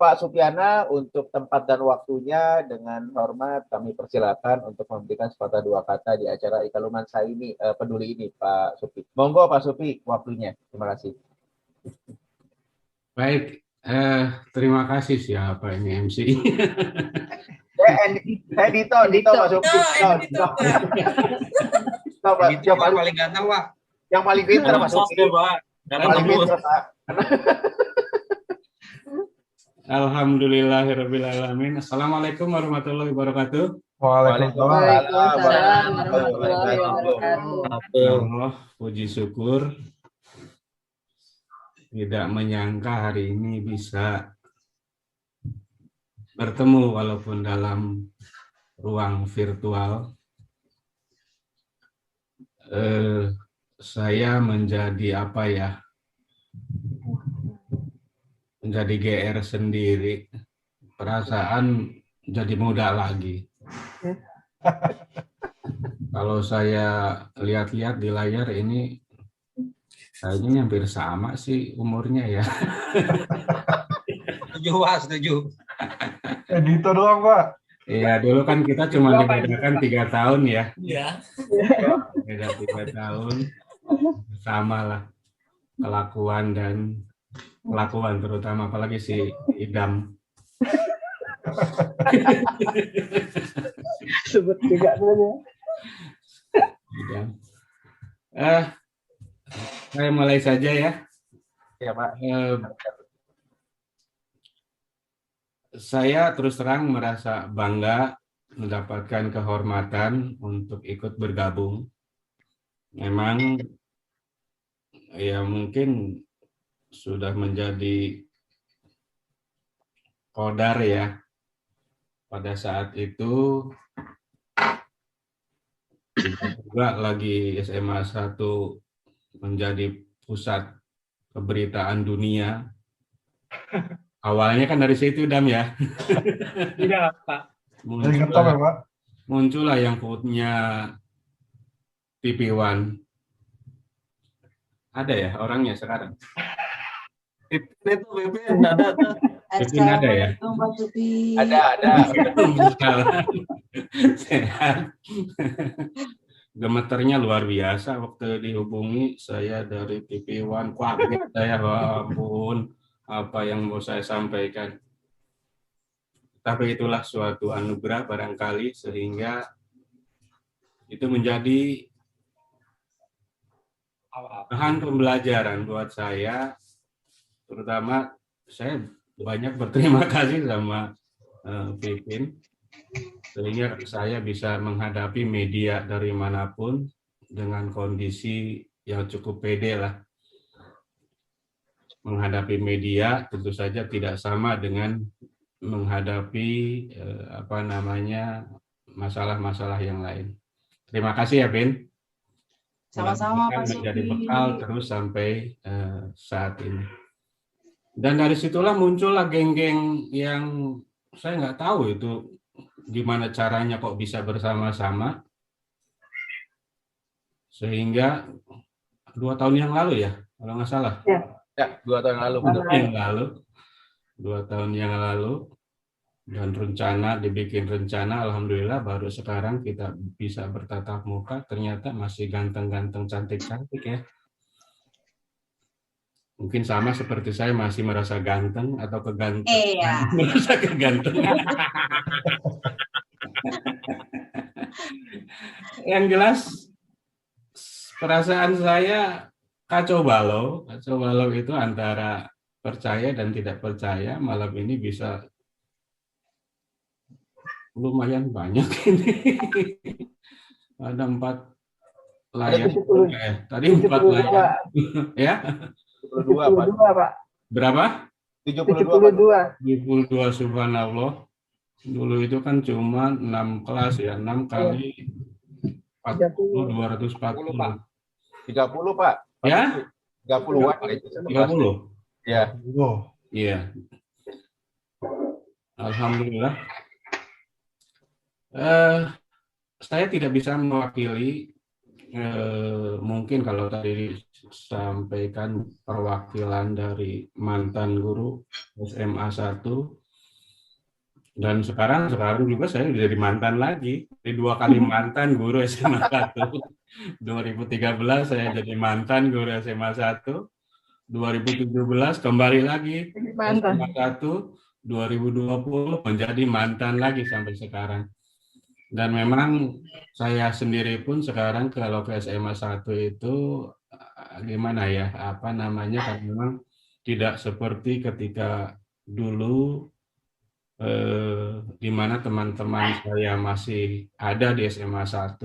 Speaker 1: Pak Supiana, untuk tempat dan waktunya dengan hormat kami persilakan untuk memberikan sepatah dua kata di acara Kalumansa ini, peduli ini Pak Supi. Monggo Pak Supi, waktunya. Terima kasih.
Speaker 9: Baik, terima kasih siapa ini MC.
Speaker 1: Saya Dito Pak Supi.
Speaker 10: Yang paling ganteng Pak.
Speaker 1: Yang paling pintar Pak Supi. Yang paling pintar Pak.
Speaker 9: Alhamdulillahirrabbilalamin. Assalamualaikum warahmatullahi wabarakatuh.
Speaker 7: Waalaikumsalam warahmatullahi wabarakatuh.
Speaker 9: Allah, puji syukur. Tidak menyangka hari ini bisa bertemu walaupun dalam ruang virtual. Saya menjadi menjadi GR sendiri, perasaan jadi muda lagi. Kalau saya lihat-lihat di layar ini, kayaknya hampir sama sih umurnya ya.
Speaker 10: Setuju Pak, setuju.
Speaker 2: Dito doang Pak.
Speaker 9: Iya, dulu kan kita cuma dibedakan 3 tahun ya.
Speaker 10: Iya.
Speaker 9: Beda 3 tahun, sama lah kelakuan terutama, apalagi si Idam.
Speaker 11: Sebut juga saja.
Speaker 9: Idam. Saya mulai saja ya.
Speaker 1: Ya Pak.
Speaker 9: Saya terus terang merasa bangga mendapatkan kehormatan untuk ikut bergabung. Memang ya mungkin sudah menjadi qadar ya, pada saat itu juga lagi SMA 1 menjadi pusat pemberitaan dunia. Awalnya kan dari situ, Dam, ya.
Speaker 3: Iya, Pak.
Speaker 2: Dari Ketam ya, Pak?
Speaker 9: Muncullah yang punya TV One. Ada ya orangnya sekarang?
Speaker 4: Itu Beben ada tuh.
Speaker 9: Beben ada ya?
Speaker 7: Pak Supi.
Speaker 1: Ada.
Speaker 9: Sehat. Gemeternya luar biasa waktu dihubungi saya dari TV One. Kaget saya, wah ampun, apa yang mau saya sampaikan. Tapi itulah suatu anugerah barangkali sehingga itu menjadi bahan pembelajaran buat saya, terutama saya banyak berterima kasih sama Pipin, sehingga saya bisa menghadapi media dari manapun dengan kondisi yang cukup pede lah. Menghadapi media tentu saja tidak sama dengan menghadapi masalah-masalah yang lain. Terima kasih ya, Pin.
Speaker 7: Sama-sama, Pak
Speaker 9: menjadi
Speaker 7: Supi.
Speaker 9: bekal terus sampai saat ini. Dan dari situlah muncullah geng-geng yang saya nggak tahu itu gimana caranya kok bisa bersama-sama. Sehingga 2 tahun yang lalu ya, kalau nggak salah.
Speaker 1: Ya, 2 tahun lalu.
Speaker 9: 2 tahun yang lalu. Dan dibikin rencana, alhamdulillah baru sekarang kita bisa bertatap muka, ternyata masih ganteng-ganteng, cantik-cantik ya. Mungkin sama seperti saya masih merasa ganteng atau kegantengan.
Speaker 7: Iya.
Speaker 9: Merasa kegantengan. Yang jelas perasaan saya kacau balau itu antara percaya dan tidak percaya. Malam ini bisa lumayan banyak ini. Ada 4 layar. Tadi 4 layar. Ya?
Speaker 1: 72, Pak.
Speaker 9: Berapa?
Speaker 1: 72.
Speaker 9: 72, subhanallah. Dulu itu kan cuma 6 kelas ya, 6 kali 40, 240.
Speaker 1: 30, Pak.
Speaker 9: Ya?
Speaker 1: 30-an.
Speaker 9: 30?
Speaker 1: Ya.
Speaker 9: Iya. Alhamdulillah. Saya tidak bisa mewakili, mungkin kalau tadi disampaikan perwakilan dari mantan guru SMA 1, dan sekarang juga saya jadi mantan lagi, 2 kali mantan guru SMA 1. 2013 saya jadi mantan guru SMA 1, 2017 kembali lagi SMA 1, 2020 menjadi mantan lagi sampai sekarang. Dan memang saya sendiri pun sekarang kalau ke SMA 1 itu gimana ya, karena memang tidak seperti ketika dulu di mana teman-teman saya masih ada di SMA 1.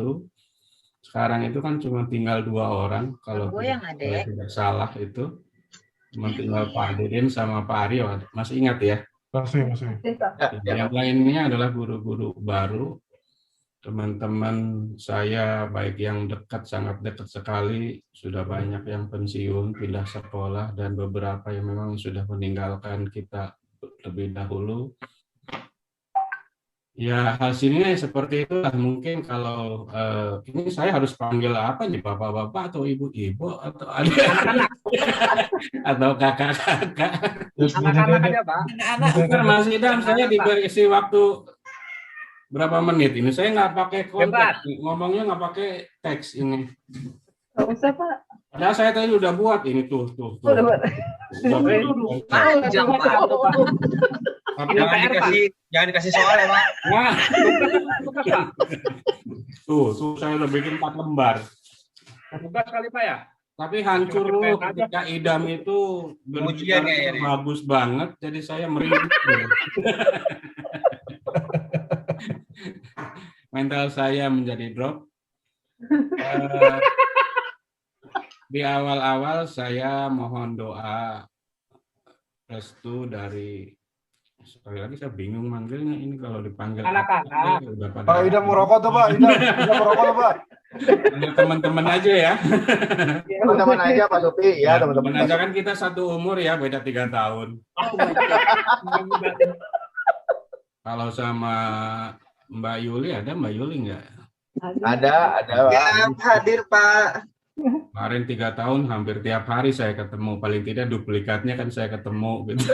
Speaker 9: Sekarang itu kan cuma tinggal 2 orang kalau tidak salah itu. Cuma tinggal Pak Didin sama Pak Aryo. Masih ingat ya?
Speaker 2: Masih.
Speaker 9: Yang lainnya adalah guru-guru baru. Teman-teman saya baik yang dekat, sangat dekat sekali, sudah banyak yang pensiun, pindah sekolah, dan beberapa yang memang sudah meninggalkan kita lebih dahulu. Ya, hasilnya seperti itulah. Mungkin kalau ini saya harus panggil apa nih, bapak-bapak atau ibu-ibu atau adik-adik atau kakak-kakak.
Speaker 3: Anak-anak aja, Pak.
Speaker 9: Anak-anak. Mas Idam, saya diberi waktu berapa menit ini? Saya nggak pakai konteks, ngomongnya nggak pakai teks ini.
Speaker 7: Nggak usah, Pak.
Speaker 9: Padahal saya tadi udah buat ini tuh.
Speaker 7: Udah buat.
Speaker 10: Panjang, Pak. Jangan dikasih soal ya, Pak.
Speaker 9: Nah. Tuh saya udah bikin 4 lembar.
Speaker 3: Buka sekali, Pak ya.
Speaker 9: Tapi hancur loh ketika Idam itu berbicara bagus banget, jadi saya merinding. Mental saya menjadi drop. Di awal-awal saya mohon doa restu dari sekali lagi saya bingung manggilnya ini kalau dipanggil
Speaker 3: Anak-anak.
Speaker 9: udah pada
Speaker 2: Pak Idam mau rokok tuh Pak, Idam mau rokok tuh Pak.
Speaker 9: panggil teman-teman aja ya.
Speaker 1: Teman-teman aja Pak Sofi, ya teman-teman.
Speaker 9: Teman aja kan kita satu umur ya, beda 3 tahun. Kalau sama Mbak Yuli ada Mbak Yuli nggak?
Speaker 1: Ada Pak.
Speaker 7: Ya, hadir Pak.
Speaker 9: Kemarin 3 tahun hampir tiap hari saya ketemu, paling tidak duplikatnya kan saya ketemu gitu.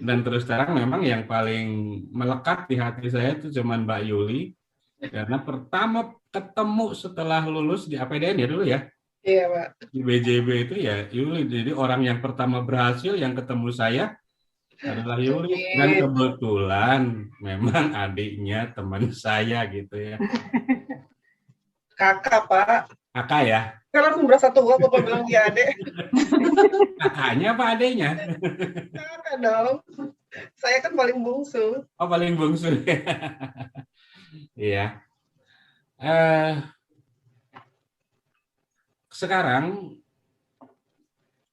Speaker 9: Dan terus terang memang yang paling melekat di hati saya itu cuman Mbak Yuli, karena pertama ketemu setelah lulus di APDN ya dulu ya.
Speaker 7: Iya Pak.
Speaker 9: Di BJB itu ya Yuli, jadi orang yang pertama berhasil yang ketemu saya adalah Yuli, dan kebetulan memang adiknya teman saya gitu ya.
Speaker 7: Kakak Pak.
Speaker 9: Kakak ya?
Speaker 7: Kan langsung berasa tua Bapak bilang dia adek.
Speaker 9: Kakaknya apa adeknya?
Speaker 7: Kakak dong. Saya kan paling bungsu.
Speaker 9: Oh paling bungsu. Iya. Sekarang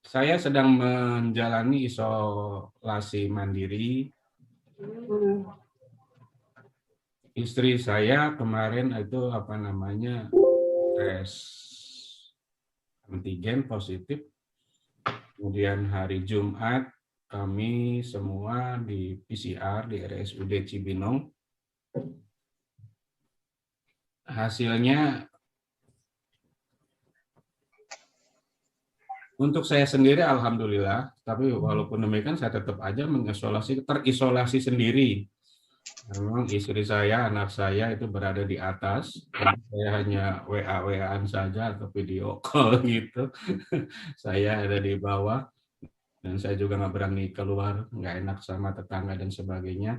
Speaker 9: saya sedang menjalani isolasi mandiri. Istri saya kemarin itu tes antigen positif. Kemudian hari Jumat kami semua di PCR di RSUD Cibinong. Hasilnya untuk saya sendiri alhamdulillah, tapi walaupun demikian saya tetap aja terisolasi sendiri. Memang istri saya, anak saya itu berada di atas, saya hanya WA-WA-an saja atau video call gitu. Saya ada di bawah, dan saya juga nggak berani keluar, nggak enak sama tetangga dan sebagainya.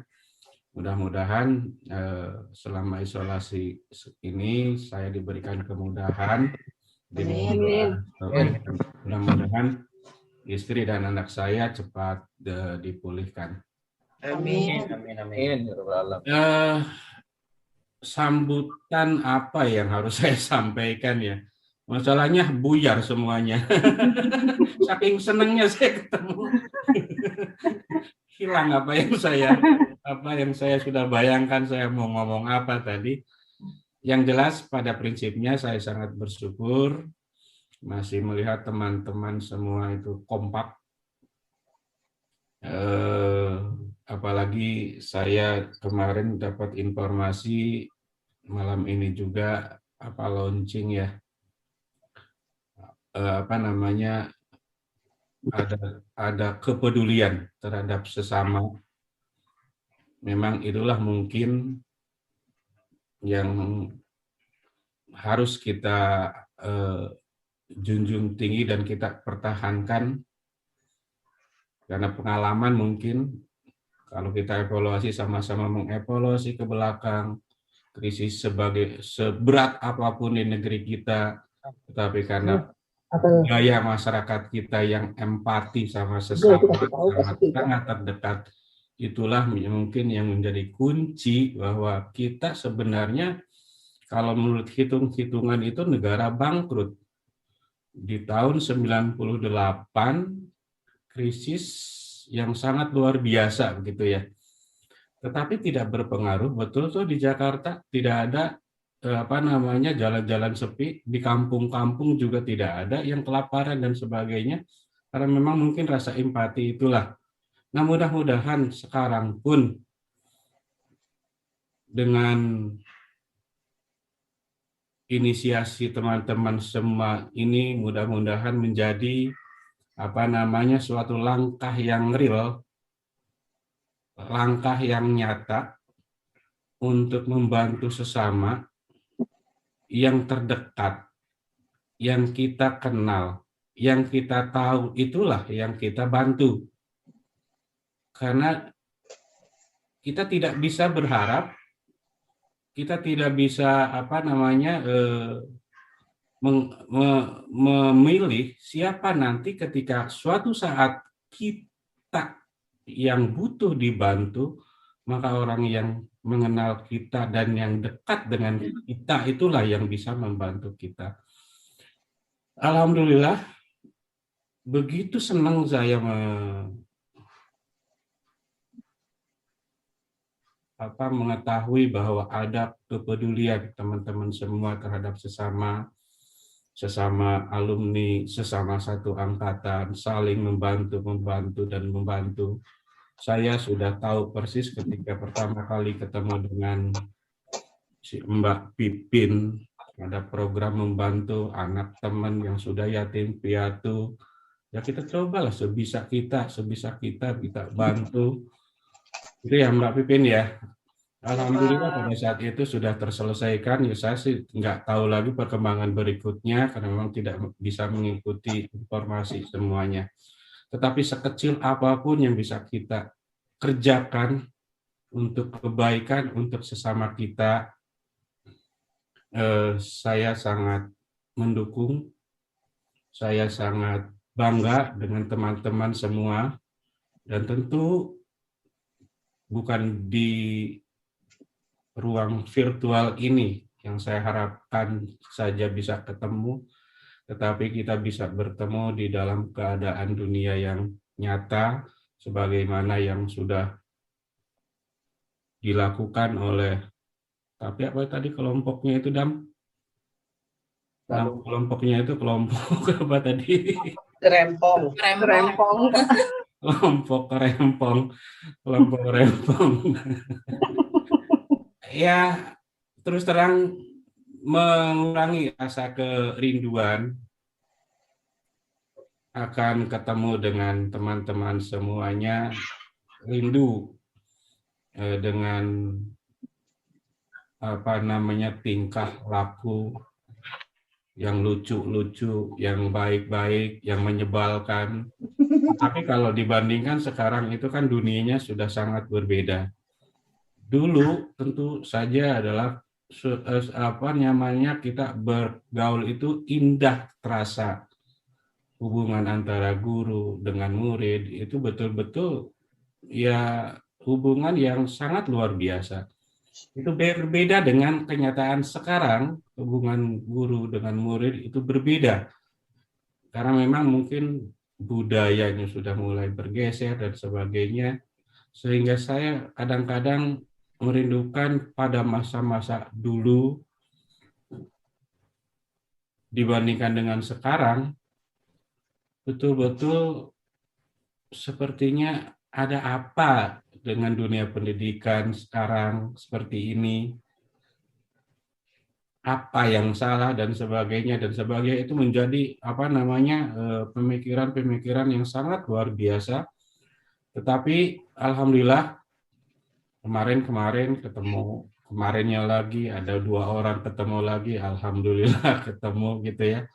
Speaker 9: Mudah-mudahan selama isolasi ini saya diberikan kemudahan, mudah-mudahan istri dan anak saya cepat dipulihkan.
Speaker 7: Amin.
Speaker 10: Amin.
Speaker 9: Sambutan apa yang harus saya sampaikan ya? Masalahnya buyar semuanya. Saking senangnya saya ketemu. Hilang apa yang saya sudah bayangkan saya mau ngomong apa tadi. Yang jelas pada prinsipnya saya sangat bersyukur masih melihat teman-teman semua itu kompak. Apalagi saya kemarin dapat informasi malam ini juga launching ya, ada kepedulian terhadap sesama. Memang itulah mungkin yang harus kita junjung tinggi dan kita pertahankan, karena pengalaman mungkin kalau kita evaluasi, sama-sama mengevaluasi ke belakang, krisis seberat apapun di negeri kita, tetapi karena gaya masyarakat kita yang empati sama sesama, sangat terdekat, itulah mungkin yang menjadi kunci bahwa kita sebenarnya kalau menurut hitung-hitungan itu negara bangkrut. Di tahun 98, krisis yang sangat luar biasa begitu ya. Tetapi tidak berpengaruh, betul tuh di Jakarta tidak ada jalan-jalan sepi, di kampung-kampung juga tidak ada yang kelaparan dan sebagainya, karena memang mungkin rasa empati itulah. Nah, mudah-mudahan sekarang pun dengan inisiasi teman-teman semua ini mudah-mudahan menjadi suatu langkah yang real, langkah yang nyata untuk membantu sesama yang terdekat, yang kita kenal, yang kita tahu, itulah yang kita bantu. Karena kita tidak bisa berharap, kita tidak bisa memilih siapa nanti ketika suatu saat kita yang butuh dibantu, maka orang yang mengenal kita dan yang dekat dengan kita itulah yang bisa membantu kita. Alhamdulillah, begitu senang saya mengetahui bahwa ada kepedulian teman-teman semua terhadap sesama alumni, sesama satu angkatan, saling membantu dan membantu. Saya sudah tahu persis ketika pertama kali ketemu dengan si Mbak Pipin, ada program membantu anak teman yang sudah yatim piatu. Ya kita cobalah sebisa kita kita bantu. Itu ya Mbak Pipin ya. Alhamdulillah pada saat itu sudah terselesaikan. Ya saya sih nggak tahu lagi perkembangan berikutnya karena memang tidak bisa mengikuti informasi semuanya. Tetapi sekecil apapun yang bisa kita kerjakan untuk kebaikan untuk sesama kita, saya sangat mendukung. Saya sangat bangga dengan teman-teman semua. Dan tentu bukan di ruang virtual ini yang saya harapkan saja bisa ketemu, tetapi kita bisa bertemu di dalam keadaan dunia yang nyata, sebagaimana yang sudah dilakukan oleh, tapi apa tadi kelompoknya itu, Dam? Kelompoknya itu kelompok apa tadi?
Speaker 7: Rempong.
Speaker 9: Kelompok rempong. Ya, terus terang mengurangi rasa kerinduan akan ketemu dengan teman-teman semuanya, rindu dengan tingkah laku yang lucu-lucu, yang baik-baik, yang menyebalkan. Tapi kalau dibandingkan sekarang itu kan dunianya sudah sangat berbeda. Dulu tentu saja adalah kita bergaul itu indah terasa. Hubungan antara guru dengan murid itu betul-betul ya hubungan yang sangat luar biasa. Itu berbeda dengan kenyataan sekarang, hubungan guru dengan murid itu berbeda. Karena memang mungkin budayanya sudah mulai bergeser dan sebagainya, sehingga saya kadang-kadang merindukan pada masa-masa dulu dibandingkan dengan sekarang, betul-betul sepertinya ada apa dengan dunia pendidikan sekarang seperti ini, apa yang salah dan sebagainya itu menjadi pemikiran-pemikiran yang sangat luar biasa. Tetapi alhamdulillah kemarin ketemu, kemarinnya lagi ada 2 orang ketemu lagi, alhamdulillah ketemu gitu ya.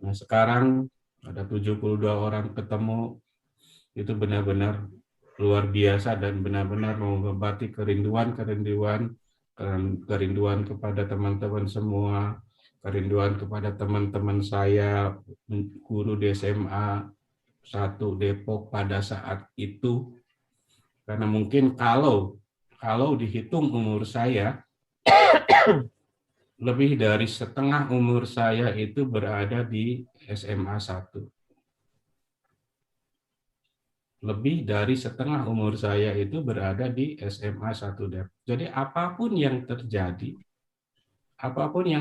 Speaker 9: Nah, sekarang ada 72 orang ketemu, itu benar-benar luar biasa dan benar-benar mengobati kerinduan kepada teman-teman semua, kerinduan kepada teman-teman saya, guru di SMA 1 Depok pada saat itu. Karena mungkin kalau dihitung umur saya, lebih dari setengah umur saya itu berada di SMA 1. Lebih dari setengah umur saya itu berada di SMA 1 Depok. Jadi apapun yang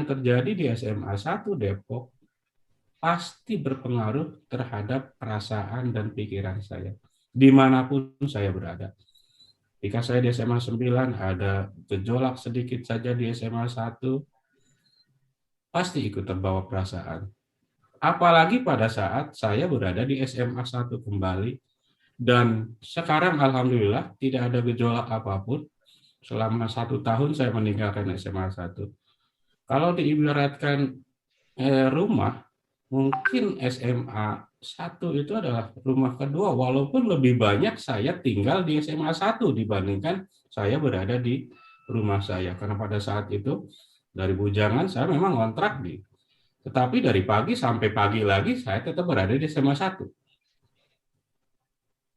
Speaker 9: terjadi di SMA 1 Depok pasti berpengaruh terhadap perasaan dan pikiran saya dimanapun saya berada. Jika saya di SMA 9 ada gejolak sedikit saja di SMA 1, pasti ikut terbawa perasaan. Apalagi pada saat saya berada di SMA 1 kembali, dan sekarang alhamdulillah tidak ada gejolak apapun. Selama 1 tahun saya meninggalkan SMA 1. Kalau diibaratkan rumah, mungkin SMA 1 itu adalah rumah kedua, walaupun lebih banyak saya tinggal di SMA 1 dibandingkan saya berada di rumah saya. Karena pada saat itu dari Bujangan saya memang kontrak tetapi dari pagi sampai pagi lagi saya tetap berada di SMA 1.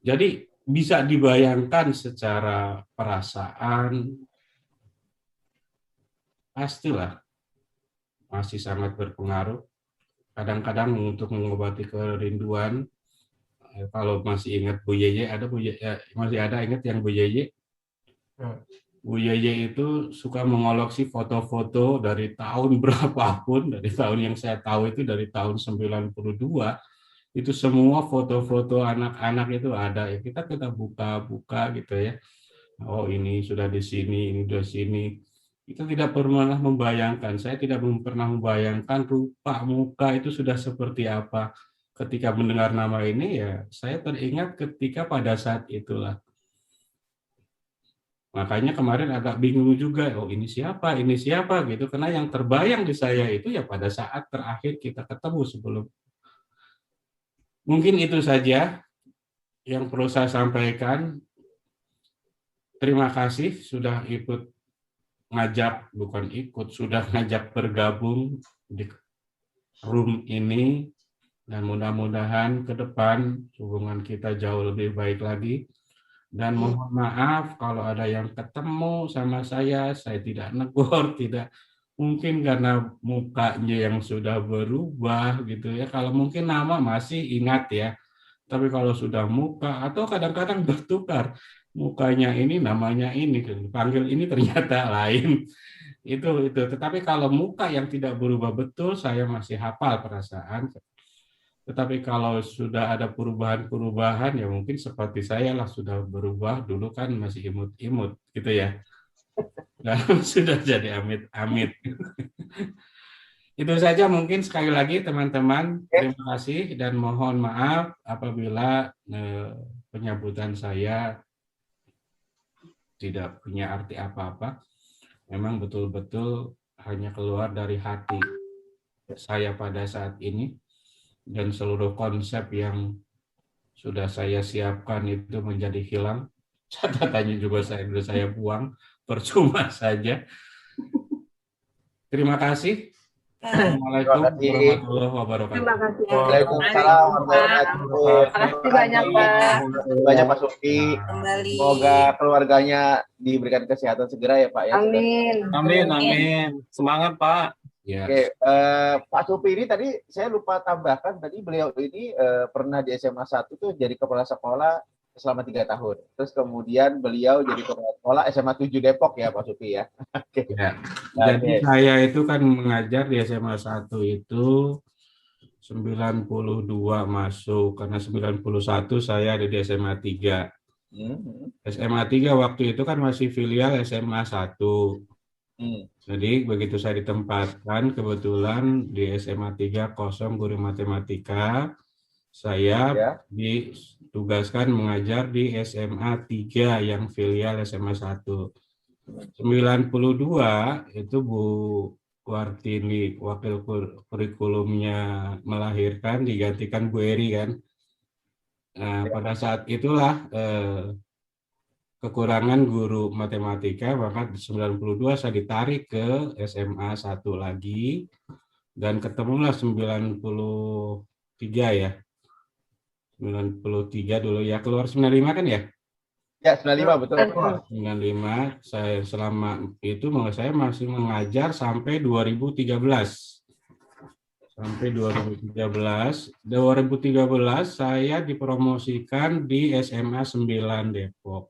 Speaker 9: Jadi bisa dibayangkan secara perasaan, pastilah masih sangat berpengaruh. kadang-kadang untuk mengobati kerinduan. Kalau masih ingat Bu Yeye, ada Bu Yeye, masih ada ingat yang Bu Yeye? Bu Yeye itu suka mengoleksi foto-foto dari tahun berapapun, dari tahun yang saya tahu itu dari tahun 92, itu semua foto-foto anak-anak itu ada ya. Kita buka-buka gitu ya. Oh ini sudah di sini, ini sudah sini. Kita tidak pernah membayangkan, saya tidak pernah membayangkan rupa muka itu sudah seperti apa. Ketika mendengar nama ini ya saya teringat ketika pada saat itulah. Makanya kemarin agak bingung juga, oh ini siapa gitu. Karena yang terbayang di saya itu ya pada saat terakhir kita ketemu sebelum. Mungkin itu saja yang perlu saya sampaikan. Terima kasih sudah ikut ngajak, bukan ikut, sudah ngajak bergabung di room ini. Dan mudah-mudahan ke depan hubungan kita jauh lebih baik lagi. Dan mohon maaf kalau ada yang ketemu sama saya tidak negur, tidak mungkin karena mukanya yang sudah berubah gitu ya. Kalau mungkin nama masih ingat ya. Tapi kalau sudah muka atau kadang-kadang bertukar, mukanya ini namanya ini, panggil ini ternyata lain. Itu. Tetapi kalau muka yang tidak berubah betul, saya masih hafal perasaan. Tetapi kalau sudah ada perubahan-perubahan, ya mungkin seperti saya lah sudah berubah, dulu kan masih imut-imut gitu ya. Dan sudah jadi amit-amit. Itu saja mungkin sekali lagi teman-teman, terima kasih dan mohon maaf apabila penyambutan saya tidak punya arti apa-apa. Memang betul-betul hanya keluar dari hati saya pada saat ini. Dan seluruh konsep yang sudah saya siapkan itu menjadi hilang. Catatannya juga saya buang, percuma saja. Terima kasih. Assalamualaikum warahmatullahi wabarakatuh.
Speaker 6: Terima kasih.
Speaker 1: Waalaikumsalam warahmatullahi wabarakatuh.
Speaker 6: Terima kasih banyak Pak.
Speaker 1: Banyak Pak Sufi.
Speaker 6: Kembali.
Speaker 1: Semoga keluarganya diberikan kesehatan segera ya Pak ya.
Speaker 6: Amin.
Speaker 4: Amin. Semangat Pak.
Speaker 9: Ya.
Speaker 1: Oke, Pak Supi ini tadi saya lupa tambahkan, tadi beliau ini pernah di SMA 1 tuh jadi kepala sekolah selama 3 tahun. Terus kemudian beliau jadi kepala sekolah SMA 7 Depok ya Pak Supi ya. Oke.
Speaker 9: Ya. Jadi saya itu kan mengajar di SMA 1 itu 92 masuk, karena 91 saya ada di SMA 3. SMA 3 waktu itu kan masih filial SMA 1. Jadi begitu saya ditempatkan kebetulan di SMA 3 kosong guru matematika, saya ditugaskan mengajar di SMA 3 yang filial SMA 1. 92 itu Bu Wartini wakil kurikulumnya melahirkan, digantikan Bu Eri kan. Nah, pada saat itulah kekurangan guru matematika, maka di 92 saya ditarik ke SMA 1 lagi dan ketemulah 93 ya. 93 dulu ya, keluar 95 kan ya?
Speaker 1: Ya, 95 betul.
Speaker 9: 95 saya selama itu saya masih mengajar sampai 2013. Sampai 2013 saya dipromosikan di SMA 9 Depok.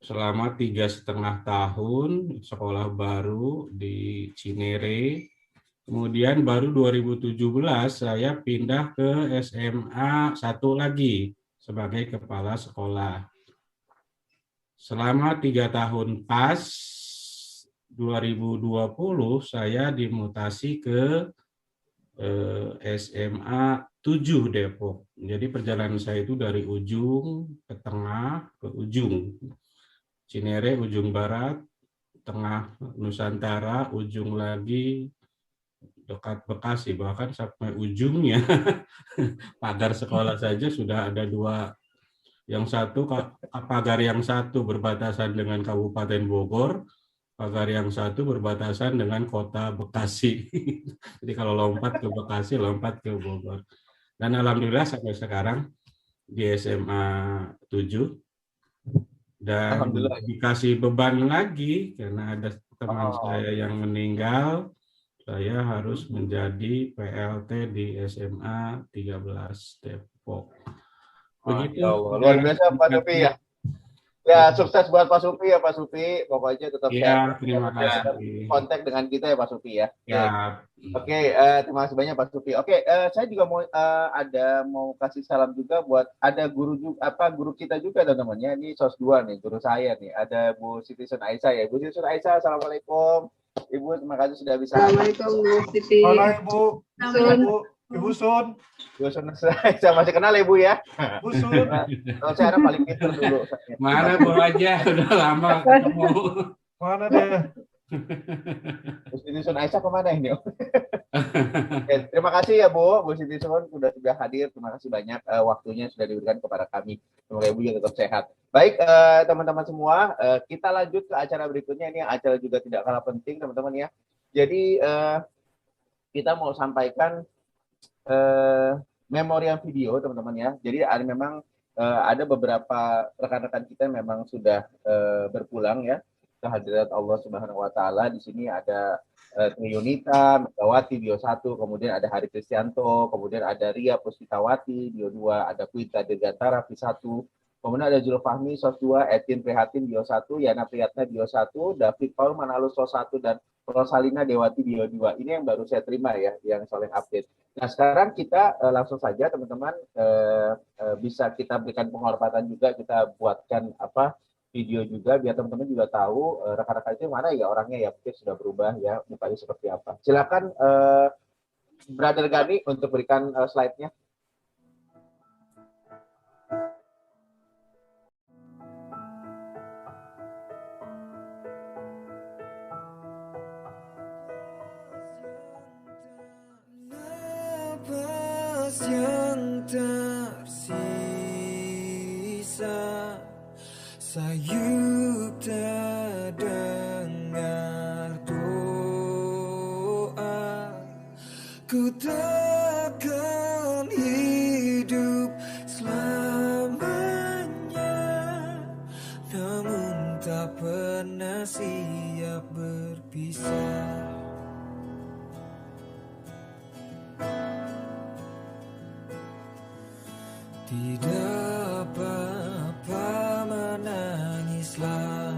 Speaker 9: Selama 3,5 tahun sekolah baru di Cinere. Kemudian baru 2017 saya pindah ke SMA 1 lagi sebagai kepala sekolah. Selama 3 tahun pas 2020 saya dimutasi ke SMA 7 Depok. Jadi perjalanan saya itu dari ujung ke tengah ke ujung. Cinere ujung barat, tengah Nusantara, ujung lagi dekat Bekasi, bahkan sampai ujungnya pagar sekolah saja sudah ada 2. Yang satu pagar yang satu berbatasan dengan Kabupaten Bogor, pagar yang satu berbatasan dengan Kota Bekasi. Jadi kalau lompat ke Bekasi, lompat ke Bogor. Dan alhamdulillah sampai sekarang di SMA 7. Dan dikasih beban lagi karena ada teman saya yang meninggal saya harus menjadi PLT di SMA 13 Depok. Begitu.
Speaker 1: Masya Allah. Luar biasa Pak Supi ya. Ya, sukses buat Pak Supi ya Pak Supi. Pokoknya tetap
Speaker 9: Ya,
Speaker 1: sehat.
Speaker 9: terima kasih.
Speaker 1: Kontak dengan kita ya Pak Supi ya.
Speaker 9: Ya.
Speaker 1: Oke, terima kasih banyak Pak Supi. Oke, saya juga mau kasih salam juga buat ada guru juga guru kita juga teman-teman ya. Ini SOS 2 nih, guru saya nih. Ada Bu Siti Sun Aisyah ya. Bu Siti Sun Aisyah, assalamualaikum. Ibu, terima kasih sudah bisa.
Speaker 7: Assalamualaikum Bu Siti.
Speaker 2: Mana Ibu? Ibu Sun.
Speaker 1: Bu Sun saya masih kenal ya Bu ya.
Speaker 2: Bu Sun.
Speaker 1: Kalau saya anak paling pintar dulu.
Speaker 9: Mana Bu aja, udah lama ketemu.
Speaker 2: Mana dia?
Speaker 1: Bu Siti Sun Aisyah kemana ini? Oke, terima kasih ya Bu Siti Sun sudah hadir. Terima kasih banyak waktunya sudah diberikan kepada kami. Semoga Ibu juga tetap sehat. Baik teman-teman semua, kita lanjut ke acara berikutnya. Ini acara juga tidak kalah penting teman-teman ya. Jadi kita mau sampaikan memoriam video teman-teman ya. Jadi memang ada beberapa rekan-rekan kita memang sudah berpulang ya ke hadirat Allah Subhanahu wa taala. Di sini ada Triyunita, Megawati, Bio 1, kemudian ada Hari Kristianto, kemudian ada Ria Puspitawati, Bio 2, ada Kuita Dirgantara, Bio 1, kemudian ada Zulfahmi, SOS 2, Etin Prihatin, Bio 1, Yana Priyatna, Bio 1, David Paul Manalus, SOS 1, dan Rosalina Dewati, Bio 2. Ini yang baru saya terima ya, yang soleh update. Nah sekarang kita langsung saja teman-teman bisa kita berikan penghormatan juga, kita buatkan video juga biar teman-teman juga tahu rekan-rekan itu mana ya orangnya ya, mungkin sudah berubah ya mukanya seperti apa. Silakan Brother Gani untuk berikan slide-nya.
Speaker 8: Napas yang tersisa, sayup terdengar doa, ku takkan hidup selamanya, namun tak pernah siap berpisah. Tidak apa-apa menangislah,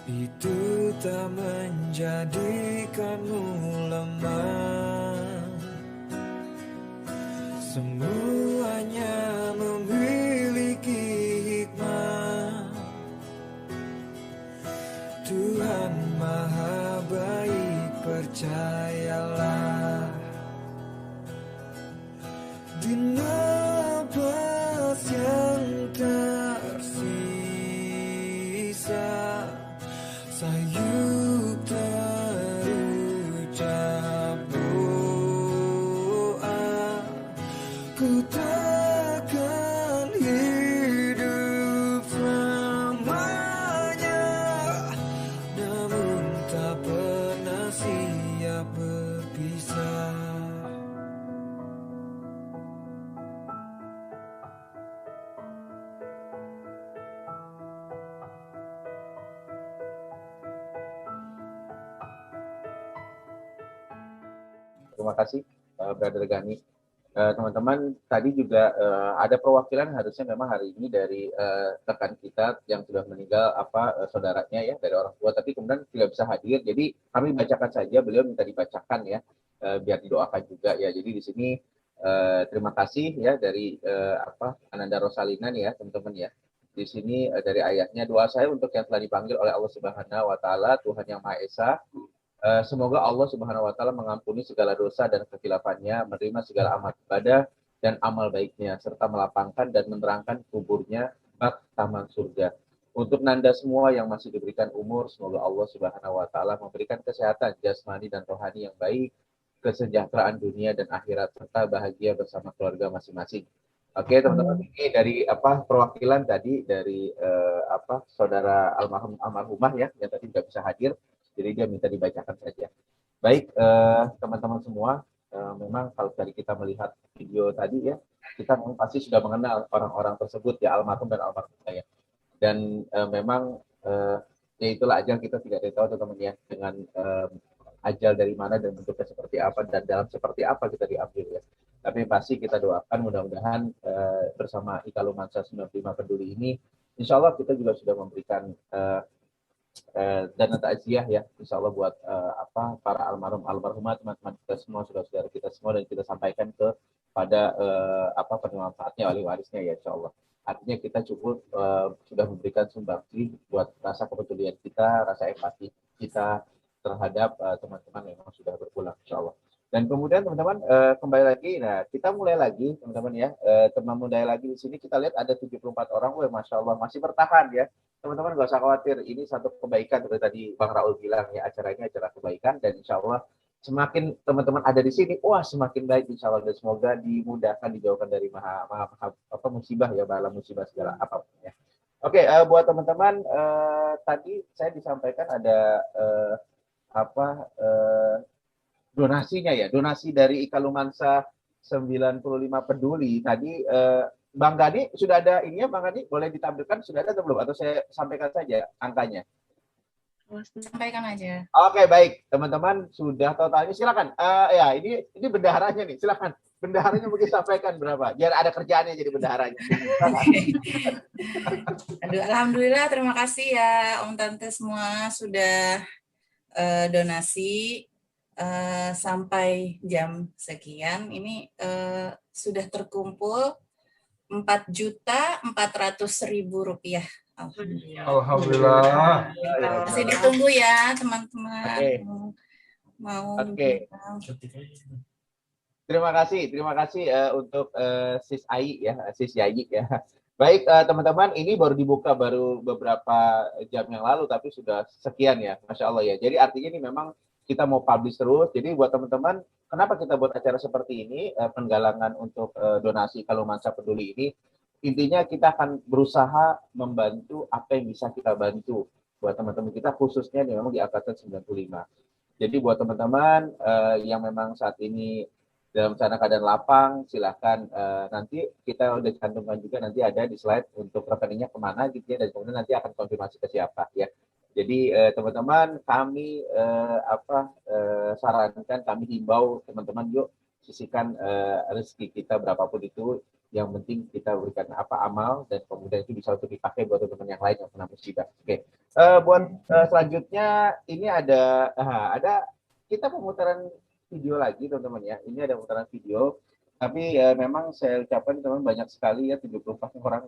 Speaker 8: itu tak menjadikanmu lemah. Semuanya memiliki hikmah. Tuhan Maha Baik, percayalah. Di napas yang tersisa, sayup terucap doa, ku takkan hidup selamanya, namun tak pernah siap berpisah.
Speaker 1: Terima kasih Brother Gani. Teman-teman, tadi juga ada perwakilan harusnya memang hari ini dari rekan kita yang sudah meninggal saudaranya ya dari orang tua, tapi kemudian tidak bisa hadir. Jadi kami bacakan saja, beliau minta dibacakan ya biar didoakan juga ya. Jadi di sini terima kasih ya dari Ananda Rosalina nih ya teman-teman ya. Di sini dari ayatnya, doa saya untuk yang telah dipanggil oleh Allah Subhanahu wa taala, Tuhan yang Maha Esa. Semoga Allah Subhanahu wa taala mengampuni segala dosa dan kekhilaafannya, menerima segala amal ibadah dan amal baiknya, serta melapangkan dan menerangkan kuburnya bak taman surga. Untuk Nanda semua yang masih diberikan umur, semoga Allah Subhanahu wa taala memberikan kesehatan jasmani dan rohani yang baik, kesejahteraan dunia dan akhirat, serta bahagia bersama keluarga masing-masing. Oke teman-teman, ini dari perwakilan tadi dari saudara almarhumah ya yang tadi tidak bisa hadir. Jadi dia minta dibacakan saja. Baik, teman-teman semua, memang kalau tadi kita melihat video tadi ya, kita pasti sudah mengenal orang-orang tersebut ya, almarhum dan almarhumah ya. Dan memang ya itulah ajal, kita tidak ada tahu teman-teman ya, dengan ajal dari mana dan bentuknya seperti apa dan dalam seperti apa kita diambil ya. Tapi pasti kita doakan mudah-mudahan bersama Ikalumansa 95 Peduli ini, insya Allah kita juga sudah memberikan dana takziah ya, insya Allah buat para almarhumat teman-teman kita semua, saudara-saudara kita semua, dan kita sampaikan kepada penerima manfaatnya, wali warisnya ya, insya Allah. Artinya kita cukup sudah memberikan sumbangsi buat rasa kepedulian kita, rasa empati kita terhadap teman-teman yang memang sudah berpulang, insya Allah. Dan kemudian teman-teman kembali lagi, nah kita mulai lagi teman-teman ya, mulai lagi di sini kita lihat ada 74 orang, masya Allah masih bertahan ya. Teman-teman nggak usah khawatir, ini satu kebaikan seperti tadi Bang Raul bilang ya, acaranya acara kebaikan, dan insya Allah semakin teman-teman ada di sini, semakin baik insya Allah, dan semoga dimudahkan, dijauhkan dari musibah ya, bala musibah segala apapun ya. Oke, buat teman-teman tadi saya disampaikan ada donasinya ya, donasi dari Ikalumansa 95 Peduli tadi. Bang Gani sudah ada ini ya, Bang Gani boleh ditampilkan, sudah ada atau belum, atau saya sampaikan saja angkanya?
Speaker 6: Sampaikan aja.
Speaker 1: Oke, baik teman-teman, sudah totalnya silakan. Ya ini bendaharanya nih, silakan bendaharanya mungkin sampaikan berapa, biar ada kerjaannya jadi bendaharanya.
Speaker 6: Aduh, alhamdulillah, terima kasih ya Om Tante semua sudah donasi. Sampai jam sekian ini sudah terkumpul 4.400.000 rupiah.
Speaker 2: Alhamdulillah.
Speaker 6: Masih ditunggu ya teman-teman. Mau.
Speaker 1: Terima kasih untuk Sis Ai ya, Sis Yayi ya. Baik teman-teman, ini baru dibuka baru beberapa jam yang lalu, tapi sudah sekian ya, masya Allah ya. Jadi artinya ini memang kita mau publish terus. Jadi buat teman-teman, kenapa kita buat acara seperti ini, penggalangan untuk donasi Ikalumansa Peduli ini, intinya kita akan berusaha membantu apa yang bisa kita bantu buat teman-teman kita, khususnya memang di angkatan 95. Jadi buat teman-teman yang memang saat ini dalam keadaan lapang, silahkan nanti kita udah cantumkan juga, nanti ada di slide untuk rekeningnya kemana gitu ya, dan kemudian nanti akan konfirmasi ke siapa ya. Jadi teman-teman, kami sarankan, kami himbau teman-teman, yuk sisihkan rezeki kita berapapun itu, yang penting kita berikan amal, dan kemudian itu bisa untuk dipakai buat teman-teman yang lain yang kena musibah. Oke, buat selanjutnya ini ada kita pemutaran video lagi teman-teman ya. Ini ada pemutaran video, tapi memang saya ucapkan teman-teman banyak sekali ya, 74 orang.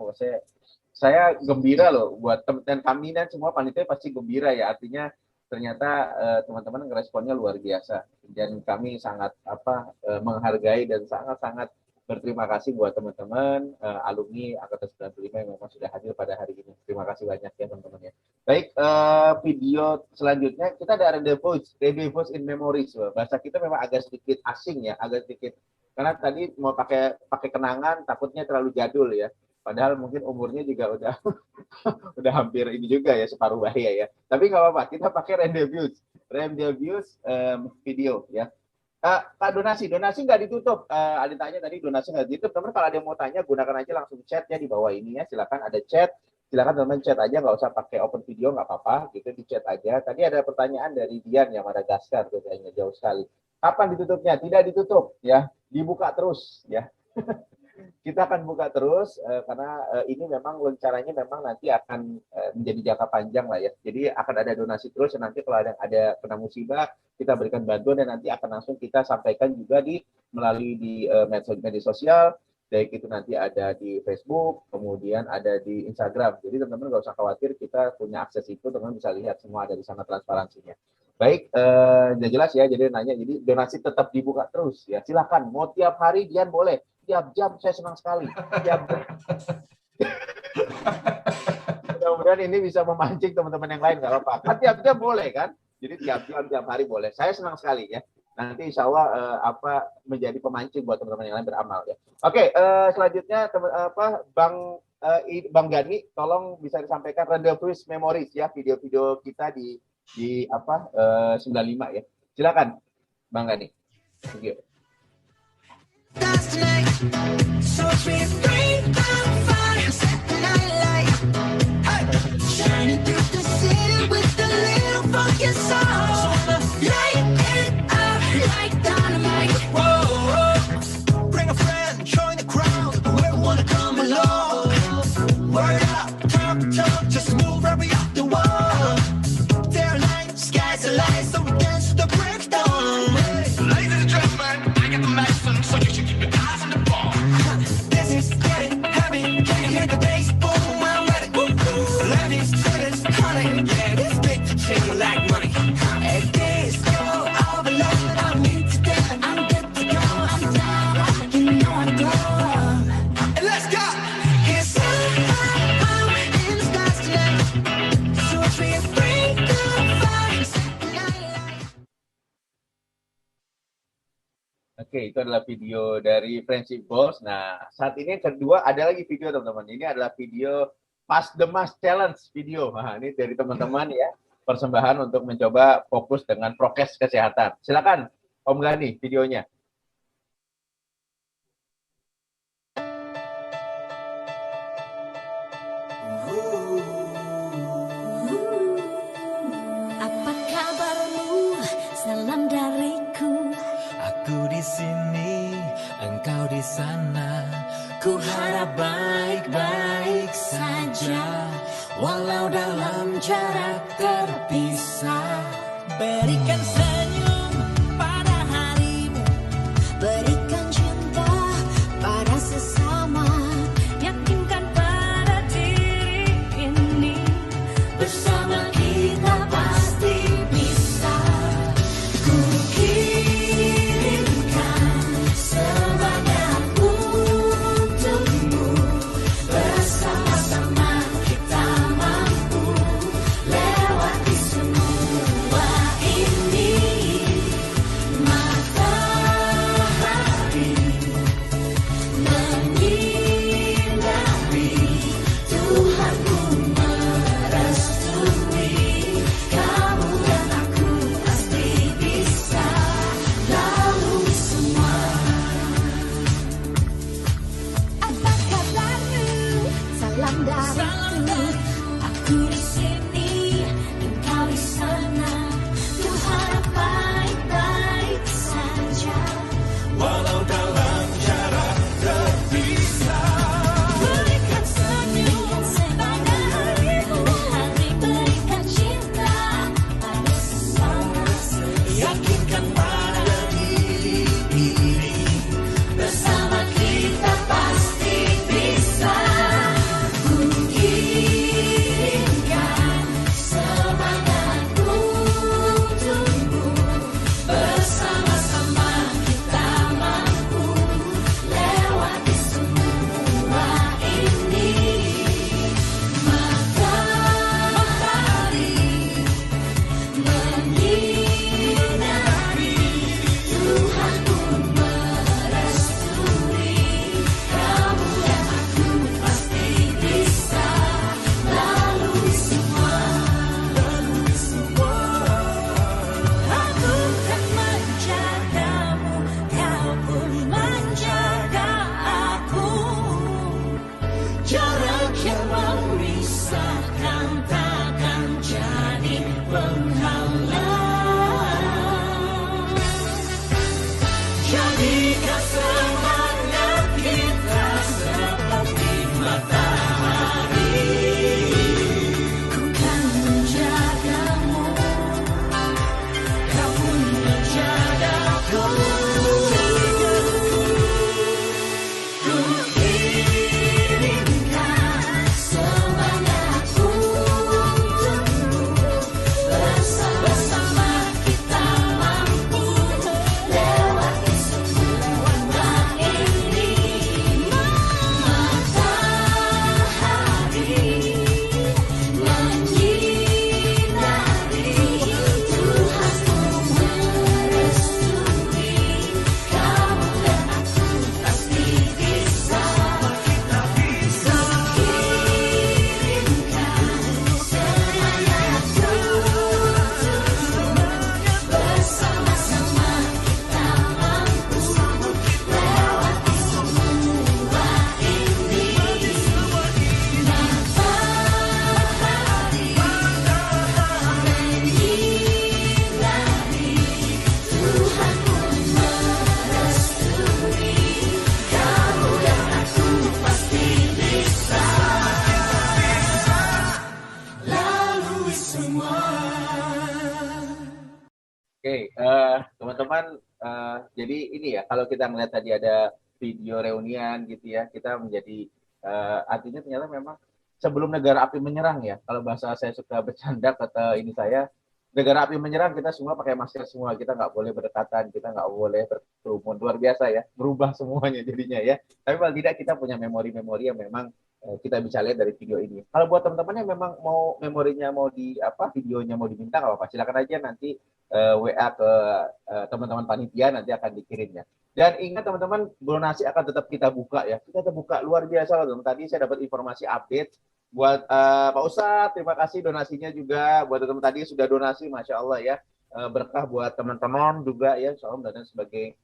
Speaker 1: Saya gembira loh buat dan kami dan semua panitia pasti gembira ya, artinya ternyata teman-teman responnya luar biasa, dan kami sangat menghargai dan sangat-sangat berterima kasih buat teman-teman alumni angkatan 95 yang memang sudah hadir pada hari ini. Terima kasih banyak ya teman-teman ya. Baik, video selanjutnya kita ada rendezvous in memories. Bahasa kita memang agak sedikit asing ya, agak sedikit, karena tadi mau pakai kenangan takutnya terlalu jadul ya. Padahal mungkin umurnya juga udah hampir ini juga ya, separuh bahaya ya. Tapi nggak apa-apa, kita pakai rendezvous video ya. Kak, donasi nggak ditutup. Ada tanya tadi donasi nggak ditutup. Teman, kalau ada yang mau tanya, gunakan aja langsung chat ya di bawah ini ya. Silakan ada chat, silakan teman chat aja, nggak usah pakai open video, nggak apa-apa. Gitu di chat aja. Tadi ada pertanyaan dari Dian yang Madagaskar, kayaknya jauh sekali. Kapan ditutupnya? Tidak ditutup ya, dibuka terus ya. Kita akan buka terus karena ini memang rencananya memang nanti akan menjadi jangka panjang lah ya. Jadi akan ada donasi terus, dan nanti kalau ada kena musibah kita berikan bantuan, dan nanti akan langsung kita sampaikan juga melalui di media sosial, baik itu nanti ada di Facebook, kemudian ada di Instagram. Jadi teman-teman nggak usah khawatir, kita punya akses itu, teman-teman bisa lihat semua ada di sana transparansinya. Baik, udah jelas ya. Jadi nanya, jadi donasi tetap dibuka terus ya. Silakan, mau tiap hari Dian boleh. Tiap jam, saya senang sekali. Tiap jam. Mudah-mudahan ini bisa memancing teman-teman yang lain, nggak apa-apa. Kan tiap jam boleh kan? Jadi tiap jam, tiap hari boleh. Saya senang sekali ya. Nanti insya Allah menjadi pemancing buat teman-teman yang lain beramal ya. Oke, selanjutnya Bang Gani, tolong bisa disampaikan rendezvous memories ya, video-video kita di 95 ya. Silakan Bang Gani. Thank you. Tonight, so we bring our fire, set the night light, hey, shining through the city with
Speaker 8: Word up, talk, just move right up the wall. Day or night, skies are light, so we dance to the break of dawn. Ladies and gentlemen, I got the license, so you should keep your eyes on the ball. This is getting heavy, can you hear the bass? Boom, I'm ready. Ladies, hitters, honey, yeah, this big to change like money. Hey, this go overload, I need to dance, I'm good to go, I'm down, you know I'm gone. And let's go. Here's somehow in the stars tonight, so if we break the vibes.
Speaker 1: Oke, itu adalah video dari Friendship Balls. Nah, saat ini kedua ada lagi video teman-teman. Ini adalah video Pass the Mask Challenge video. Nah, ini dari teman-teman ya, persembahan untuk mencoba fokus dengan prokes kesehatan. Silakan Om Gani videonya.
Speaker 8: Apa kabarmu? Salam dariku. Aku di sini, engkau di sana. Ku harap baik-baik saja, walau dalam jarak terpisah. Berikan senyum pada harimu, berikan cinta pada sesama. Yakinkan pada diri ini, bersama kita pasti bisa. Ku kirimkan semangat untukmu, bersama-sama kita mampu lewati semua ini. Matahari menyinari, Tuhanku merestui, kamu dan aku pasti bisa lalui semua. Apa kabarmu? Salam dariku. Aku di sini, engkau di sana. Ku harap baik-baik saja, walau dalam jarak terpisah. Berikan senyum pada harimu, berikan cinta pada sesama. Yakinkan pada diri ini, bersama kita pasti bisa. Ku kirimkan
Speaker 1: teman-teman, jadi ini ya, kalau kita melihat tadi ada video reunian gitu ya, kita menjadi artinya ternyata memang sebelum negara api menyerang ya, kalau bahasa saya suka bercanda kata ini saya, negara api menyerang kita semua pakai masker semua, kita nggak boleh berdekatan, kita nggak boleh berkerumun, luar biasa ya, berubah semuanya jadinya ya. Tapi paling tidak kita punya memori-memori yang memang kita bisa lihat dari video ini. Kalau buat teman-teman yang memang mau memorinya mau di apa, videonya mau diminta nggak apa-apa, silakan aja nanti WA ke teman-teman panitia, nanti akan dikirimnya. Dan ingat teman-teman, donasi akan tetap kita buka ya. Kita terbuka luar biasa loh. Tadi saya dapat informasi update buat Pak Ustadz, terima kasih donasinya juga. Buat teman-teman tadi sudah donasi, Masya Allah ya. Berkah buat teman-teman juga ya. Insya Allah dan sebagai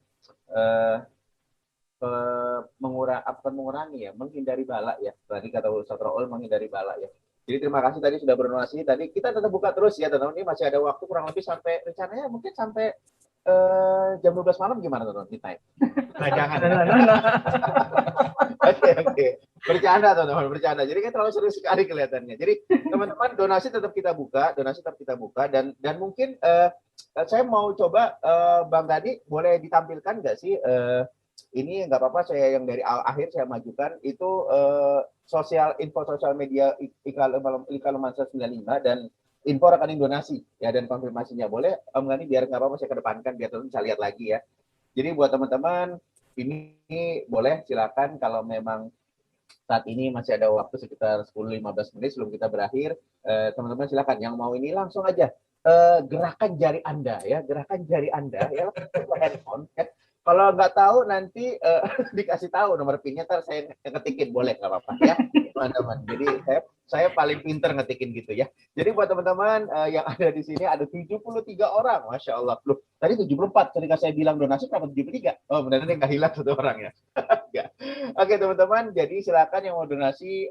Speaker 1: mengurangi ya, menghindari bala ya. Tadi kata Ustadz Raul, menghindari bala ya. Jadi terima kasih tadi sudah berdonasi. Tadi kita tetap buka terus ya teman-teman. Ini masih ada waktu kurang lebih sampai rencananya mungkin sampai jam 12 malam gimana teman-teman kita? Nah, jangan. Oke. Bercanda teman-teman, bercanda. Jadi kan terlalu serius sekali kelihatannya. Jadi teman-teman donasi tetap kita buka dan mungkin saya mau coba Bang Dadi boleh ditampilkan nggak sih ini nggak apa-apa saya yang dari akhir saya majukan itu info sosial media Ikalumansa 95 dan info rekening donasi ya dan konfirmasinya boleh Om Gani biar nggak apa-apa saya kedepankan biar teman-teman bisa lihat lagi ya. Jadi buat teman-teman ini boleh silakan kalau memang saat ini masih ada waktu sekitar 10-15 menit sebelum kita berakhir, teman-teman silakan yang mau ini langsung aja gerakan jari Anda ya, handphone ya. Kalau nggak tahu nanti dikasih tahu nomor PIN-nya, ntar saya ketikin boleh nggak apa-apa ya teman-teman. Jadi saya paling pinter ngetikin gitu ya. Jadi buat teman-teman yang ada di sini ada 73 orang, Masya Allah. Loh, tadi 74 ketika saya bilang donasi kenapa 73? Oh benar-benar nggak hilang satu orang ya. Oke teman-teman, jadi silakan yang mau donasi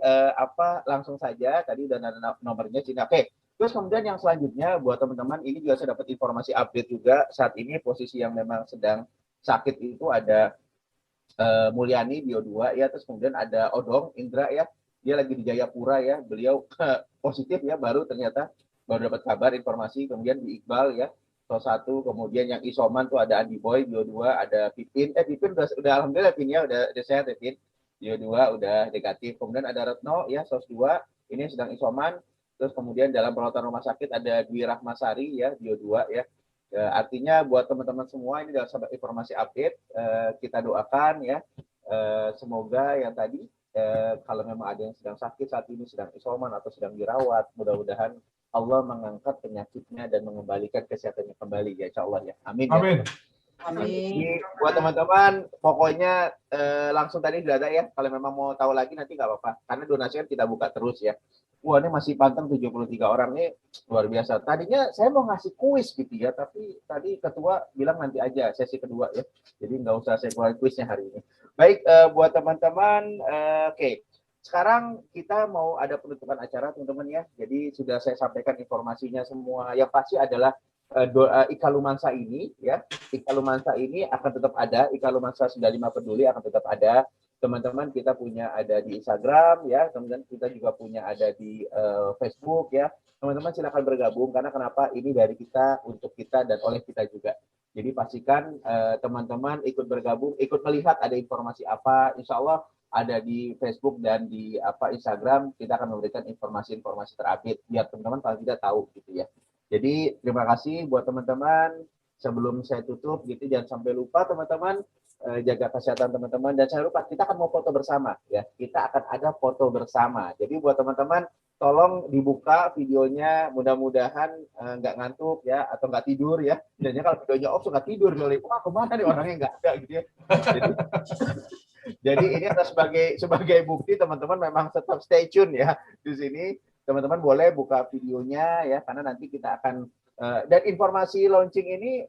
Speaker 1: langsung saja. Tadi udah ada nomornya sini. Oke. Terus kemudian yang selanjutnya buat teman-teman ini juga saya dapat informasi update juga saat ini posisi yang memang sedang sakit itu ada Mulyani Bio 2 ya, terus kemudian ada Odong Indra ya, dia lagi di Jayapura ya, beliau positif ya, baru dapat kabar informasi. Kemudian di Iqbal ya, salah satu, kemudian yang isoman tuh ada Andi Boy Bio 2, ada Pipin udah alhamdulillah Pipin ya udah sehat ya Pipin, Bio 2 udah negatif. Kemudian ada Retno ya, SOS 2 ini sedang isoman. Terus kemudian dalam perawatan rumah sakit ada Dwi Rahmasari ya, Bio 2 ya. Artinya buat teman-teman semua ini adalah informasi update, kita doakan ya, semoga yang tadi kalau memang ada yang sedang sakit saat ini, sedang isoman atau sedang dirawat, mudah-mudahan Allah mengangkat penyakitnya dan mengembalikan kesehatannya kembali ya, insya Allah ya, amin.
Speaker 2: Amin.
Speaker 1: Ya. Amin. Buat teman-teman, pokoknya langsung tadi sudah ada ya, kalau memang mau tahu lagi nanti nggak apa-apa, karena donasi kan kita buka terus ya. Wah ini masih pantang 73 orang nih, luar biasa. Tadinya saya mau ngasih kuis gitu ya, tapi tadi ketua bilang nanti aja sesi kedua ya. Jadi nggak usah saya keluarin kuisnya hari ini. Baik, buat teman-teman, oke. Sekarang kita mau ada penutupan acara teman-teman ya. Jadi sudah saya sampaikan informasinya semua. Yang pasti adalah Ikalumansa ini ya. Ikalumansa ini akan tetap ada. Ikalumansa 95 peduli akan tetap ada. Teman-teman kita punya ada di Instagram ya, kemudian kita juga punya ada di Facebook ya. Teman-teman silakan bergabung karena kenapa ini dari kita untuk kita dan oleh kita juga. Jadi pastikan teman-teman ikut bergabung, ikut melihat ada informasi apa. Insya Allah ada di Facebook dan di Instagram kita akan memberikan informasi-informasi terupdate biar teman-teman paling tidak tahu gitu ya. Jadi terima kasih buat teman-teman. Sebelum saya tutup gitu jangan sampai lupa teman-teman. Jaga kesehatan teman-teman dan saya lupa kita akan mau foto bersama ya, kita akan ada foto bersama. Jadi buat teman-teman tolong dibuka videonya, mudah-mudahan nggak ngantuk ya atau nggak tidur ya. Jadinya kalau videonya off suka tidur kali, wah kemana nih orangnya nggak ada gitu ya. Jadi ini adalah sebagai bukti teman-teman memang tetap stay tune ya di sini. Teman-teman boleh buka videonya ya karena nanti kita akan dan informasi launching ini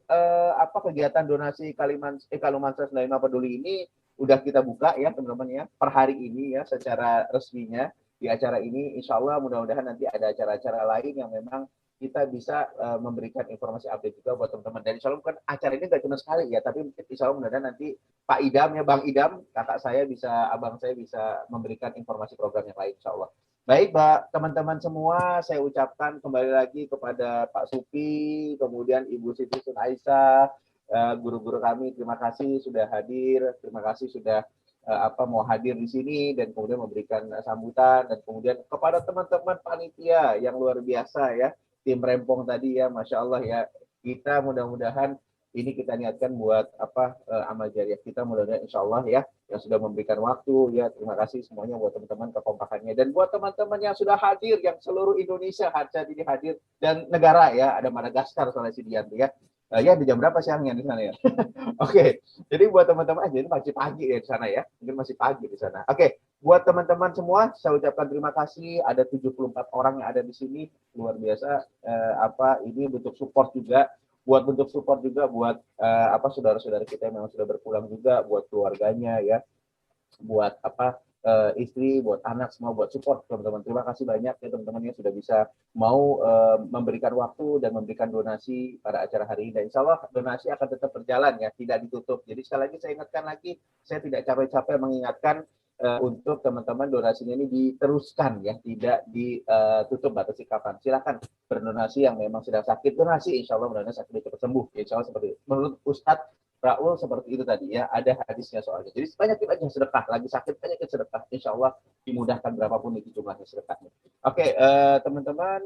Speaker 1: kegiatan donasi Ikalumansa 95 peduli ini udah kita buka ya teman-teman ya per hari ini ya secara resminya di acara ini. Insya Allah mudah-mudahan nanti ada acara-acara lain yang memang kita bisa memberikan informasi update juga buat teman-teman. Dan insya Allah bukan acara ini nggak cuma sekali ya, tapi insya Allah mudah-mudahan nanti Pak Idam ya, Bang Idam, kakak saya bisa, abang saya bisa memberikan informasi program yang lain insya Allah. Baik, Mbak, teman-teman semua, saya ucapkan kembali lagi kepada Pak Supi, kemudian Ibu Siti Sun Aisyah, guru-guru kami, terima kasih sudah hadir, terima kasih sudah mau hadir di sini dan kemudian memberikan sambutan, dan kemudian kepada teman-teman panitia yang luar biasa ya, tim Rempong tadi ya, Masya Allah ya, kita mudah-mudahan ini kita niatkan buat amal jariah kita, mudah-mudahan insya Allah ya, yang sudah memberikan waktu ya, terima kasih semuanya buat teman-teman kekompakannya, dan buat teman-teman yang sudah hadir, yang seluruh Indonesia jadi hadir, dan negara ya, ada Madagaskar Sulawesi Dianti ya, ya di jam berapa siangnya di sana ya? Oke, jadi buat teman-teman, jadi masih pagi ya di sana ya, mungkin masih pagi di sana. Oke, buat teman-teman semua, saya ucapkan terima kasih, ada 74 orang yang ada di sini, luar biasa, ini bentuk support juga, buat bentuk support juga buat saudara-saudara kita yang memang sudah berpulang juga, buat keluarganya ya, buat istri, buat anak, semua buat support teman-teman. Terima kasih banyak ya teman-teman yang sudah bisa mau memberikan waktu dan memberikan donasi pada acara hari ini. Dan insya Allah donasi akan tetap berjalan ya, tidak ditutup. Jadi sekali lagi saya ingatkan lagi, saya tidak capek-capek mengingatkan untuk teman-teman donasinya ini diteruskan ya, tidak ditutup batasi kapan. Silakan berdonasi yang memang sedang sakit, donasi insya Allah mudah-mudahan sakit cepat sembuh. Insya Allah seperti itu. Menurut Ustadz Raul seperti itu tadi ya, ada hadisnya soalnya. Jadi banyakin aja sedekah, lagi sakit banyakin sedekah, insya Allah dimudahkan berapapun itu jumlahnya sedekahnya. Oke, teman-teman,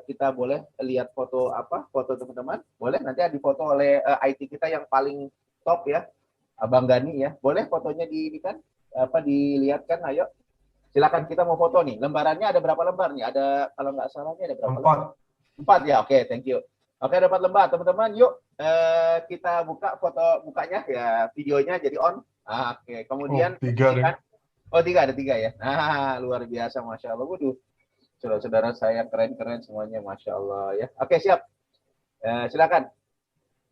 Speaker 1: kita boleh lihat foto foto teman-teman, boleh nanti di foto oleh IT kita yang paling top ya, Abang Gani ya, boleh fotonya dilihatkan, ayo. Silakan, kita mau foto nih. Lembarannya ada berapa lembar nih? Ada, kalau nggak salahnya ada berapa lembar? 4 ya, oke, thank you. Oke, ada 4 lembar, teman-teman. Yuk, kita buka foto mukanya ya, videonya jadi on. Oke, kemudian
Speaker 2: 3
Speaker 1: ada 3 ya. Nah, luar biasa, Masya Allah. Waduh, saudara-saudara saya keren-keren semuanya, Masya Allah ya. Oke, siap. Silakan.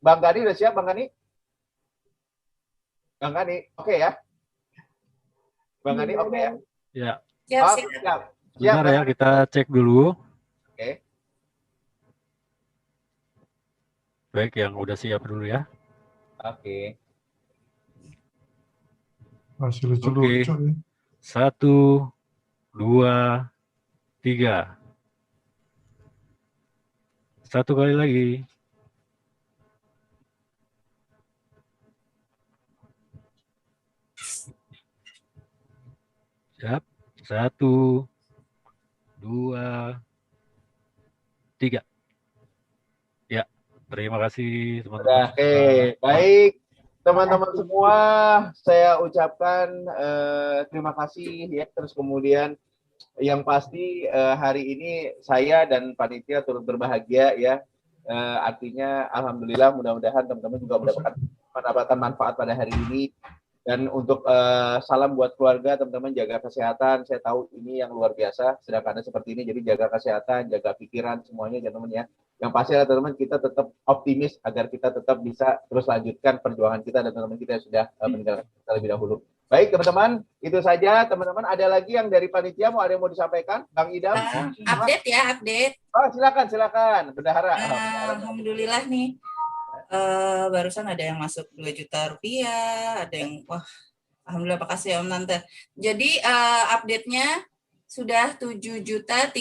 Speaker 1: Bang Gani udah siap, Bang Gani? Bang Gani, oke ya? Bang Gani, oke ya?
Speaker 11: Ya.
Speaker 1: Siap.
Speaker 11: Bentar ya, kita cek dulu.
Speaker 1: Oke.
Speaker 11: Baik, yang udah siap dulu ya.
Speaker 1: Oke.
Speaker 2: Masih lucu-lucu nih.
Speaker 11: 1, 2, 3. 1 kali lagi. Siap. 1, 2, 3. Ya, terima kasih teman-teman.
Speaker 1: Oke, baik teman-teman semua, saya ucapkan terima kasih ya. Terus kemudian yang pasti hari ini saya dan panitia turut berbahagia ya. Artinya alhamdulillah, mudah-mudahan teman-teman juga mendapatkan manfaat pada hari ini. Dan untuk salam buat keluarga, teman-teman jaga kesehatan. Saya tahu ini yang luar biasa, sedang ada seperti ini, jadi jaga kesehatan, jaga pikiran semuanya, teman-teman ya. Yang pasti adalah teman-teman kita tetap optimis agar kita tetap bisa terus lanjutkan perjuangan kita dan teman-teman kita yang sudah meninggalkan kita lebih dahulu. Baik teman-teman, itu saja teman-teman. Ada lagi yang dari panitia ada yang mau disampaikan, Bang Idam?
Speaker 6: Update ya, update.
Speaker 1: Oh silakan, Bendahara.
Speaker 6: Alhamdulillah nih. Barusan ada yang masuk 2 juta rupiah, ada yang alhamdulillah, makasih ya Om Tante. Jadi update-nya sudah 7.300.000.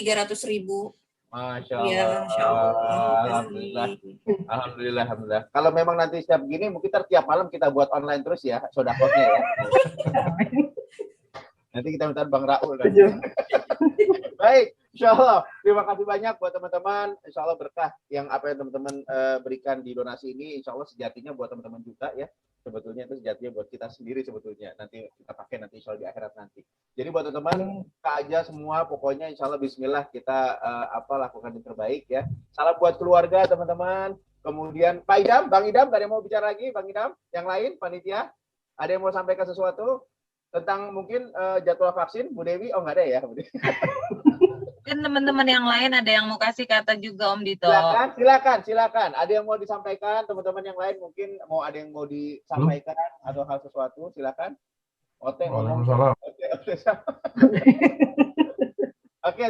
Speaker 1: Masya Allah.
Speaker 6: Ya, Masya Allah.
Speaker 1: Alhamdulillah. Kalau memang nanti setiap gini, mungkin tiap malam kita buat online terus ya, sodakotnya ya. Nanti kita minta Bang Raul. Baik, insya Allah. Terima kasih banyak buat teman-teman. Insya Allah berkah yang apa yang teman-teman berikan di donasi ini, insya Allah sejatinya buat teman-teman juga ya. Sebetulnya itu sejatinya buat kita sendiri sebetulnya. Nanti kita pakai nanti insya Allah di akhirat nanti. Jadi buat teman-teman, kita aja semua pokoknya insya Allah bismillah kita lakukan yang terbaik ya. Salam buat keluarga teman-teman. Kemudian Pak Idam, Bang Idam, ada yang mau bicara lagi? Bang Idam, yang lain, panitia? Ada yang mau sampaikan sesuatu? Tentang mungkin jadwal vaksin, Bu Dewi? Oh, nggak ada ya, Bu Dewi.
Speaker 12: Dan teman-teman yang lain ada yang mau kasih kata juga Om Dito.
Speaker 1: Silakan. Ada yang mau disampaikan, teman-teman yang lain mungkin ada yang mau disampaikan atau hal sesuatu, silakan. Oke,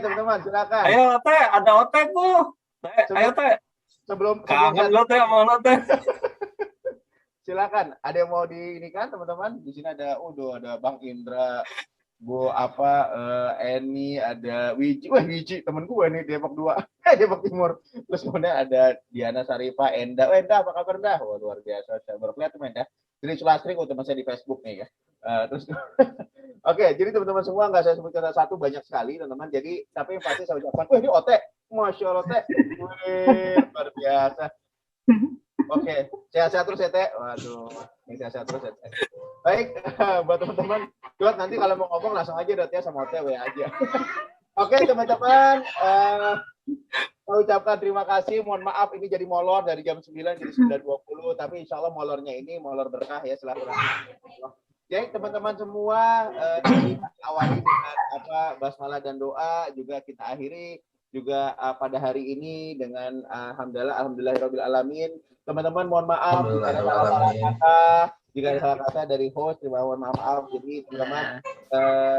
Speaker 1: teman-teman, silakan.
Speaker 4: Ayo, Teh, ada Otek, Bu. Ayo, Teh.
Speaker 1: Sebelum
Speaker 4: kangen lo, Teh, sama lo, Teh.
Speaker 1: Silakan, ada yang mau kan teman-teman? Di sini ada Bang Indra, Bu Eni, ada Wiji, wah Wiji temen gue nih Depok 2, Depok Timur. Terus kemudian ada Diana Sarifah, Enda, Enda apa kabar dah? Wah luar biasa, saya baru kelihatan Enda. Jadi Sulastri teman saya di Facebook nih ya. Terus oke, jadi teman-teman semua nggak saya sebutkan satu, banyak sekali teman-teman. Jadi tapi yang pasti saya ucapkan, wah ini Ote, Masya Allah Teh, luar biasa. Oke, sehat-sehat terus ya Teh. Waduh, ini sehat-sehat terus ya Teh. Baik, buat teman-teman, buat nanti kalau mau ngomong langsung aja Dot ya sama Teh aja. Oke teman-teman, saya ucapkan terima kasih. Mohon maaf ini jadi molor dari jam 9 jadi 9.20, tapi insya Allah molornya ini molor berkah ya silaturahmi. Jadi teman-teman semua, awali dengan basmalah dan doa, juga kita akhiri juga pada hari ini dengan alhamdulillahirabbil alamin. Teman-teman mohon maaf jika ada salah kata, jika ada salah kata dari host, mohon maaf. Jadi teman-teman,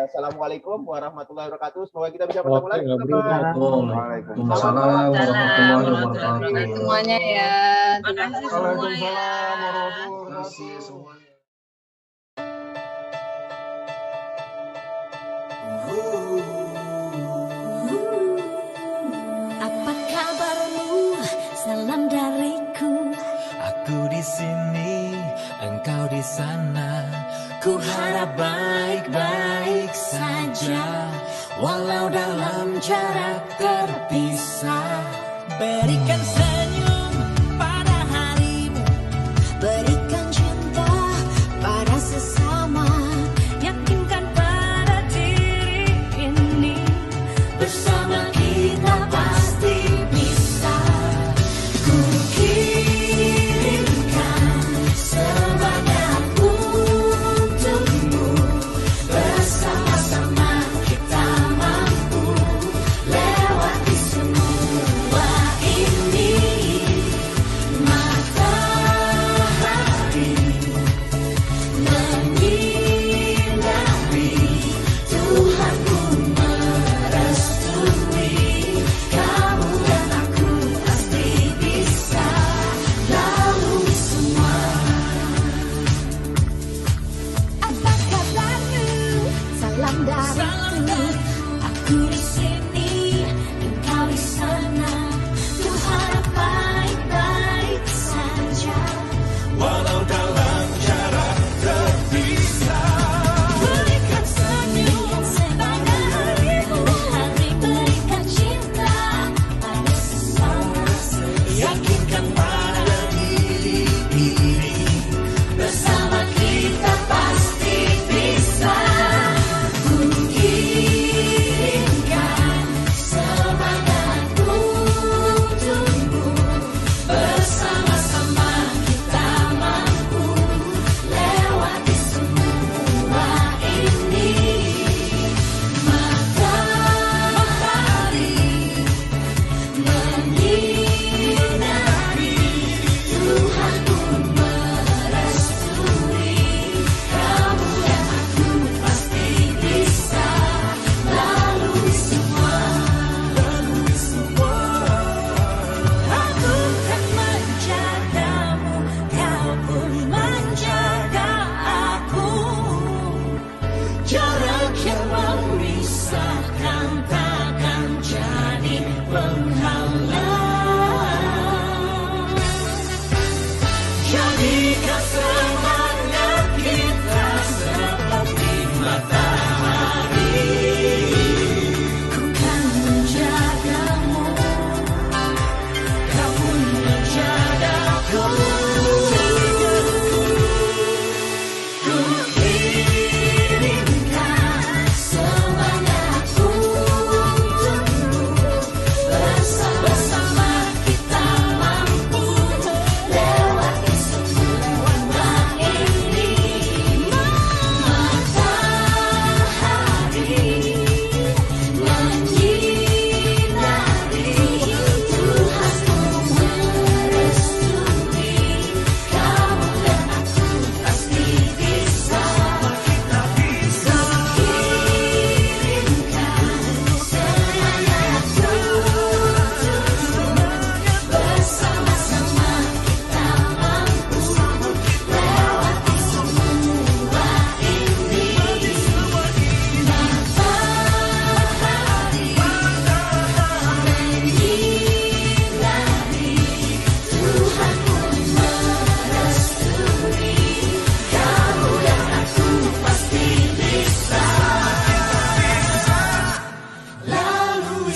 Speaker 1: assalamualaikum warahmatullahi wabarakatuh. Semoga kita bisa bertemu lagi.
Speaker 13: Waalaikumsalam warahmatullahi wabarakatuh.
Speaker 12: Semuanya ya.
Speaker 2: Waalaikumsalam warahmatullahi wabarakatuh.
Speaker 8: Apa kabarmu? Salam dariku. Aku di sini, engkau di sana. Ku harap baik-baik saja, walau dalam jarak terpisah. Berikan senyum pada harimu, berikan cinta pada sesama. Yakinkan pada diri ini, bersama kita pasti bisa. Ku kirimkan semangat untukmu, bersama-sama kita mampu lewati semua ini. Matahari menyinari, Tuhan pun merestui. Kamu dan aku pasti bisa lalui semua. Apa kabarmu? Salam dariku. Aku di sini, engkau di sana. Ku harap baik-baik saja, walau dalam jarak terpisah. Berikan senyum pada harimu, berikan cinta pada sesama. Yakinkan pada diri ini, bersama kita pasti bisa. Ku kirimkan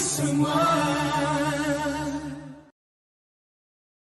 Speaker 8: semua.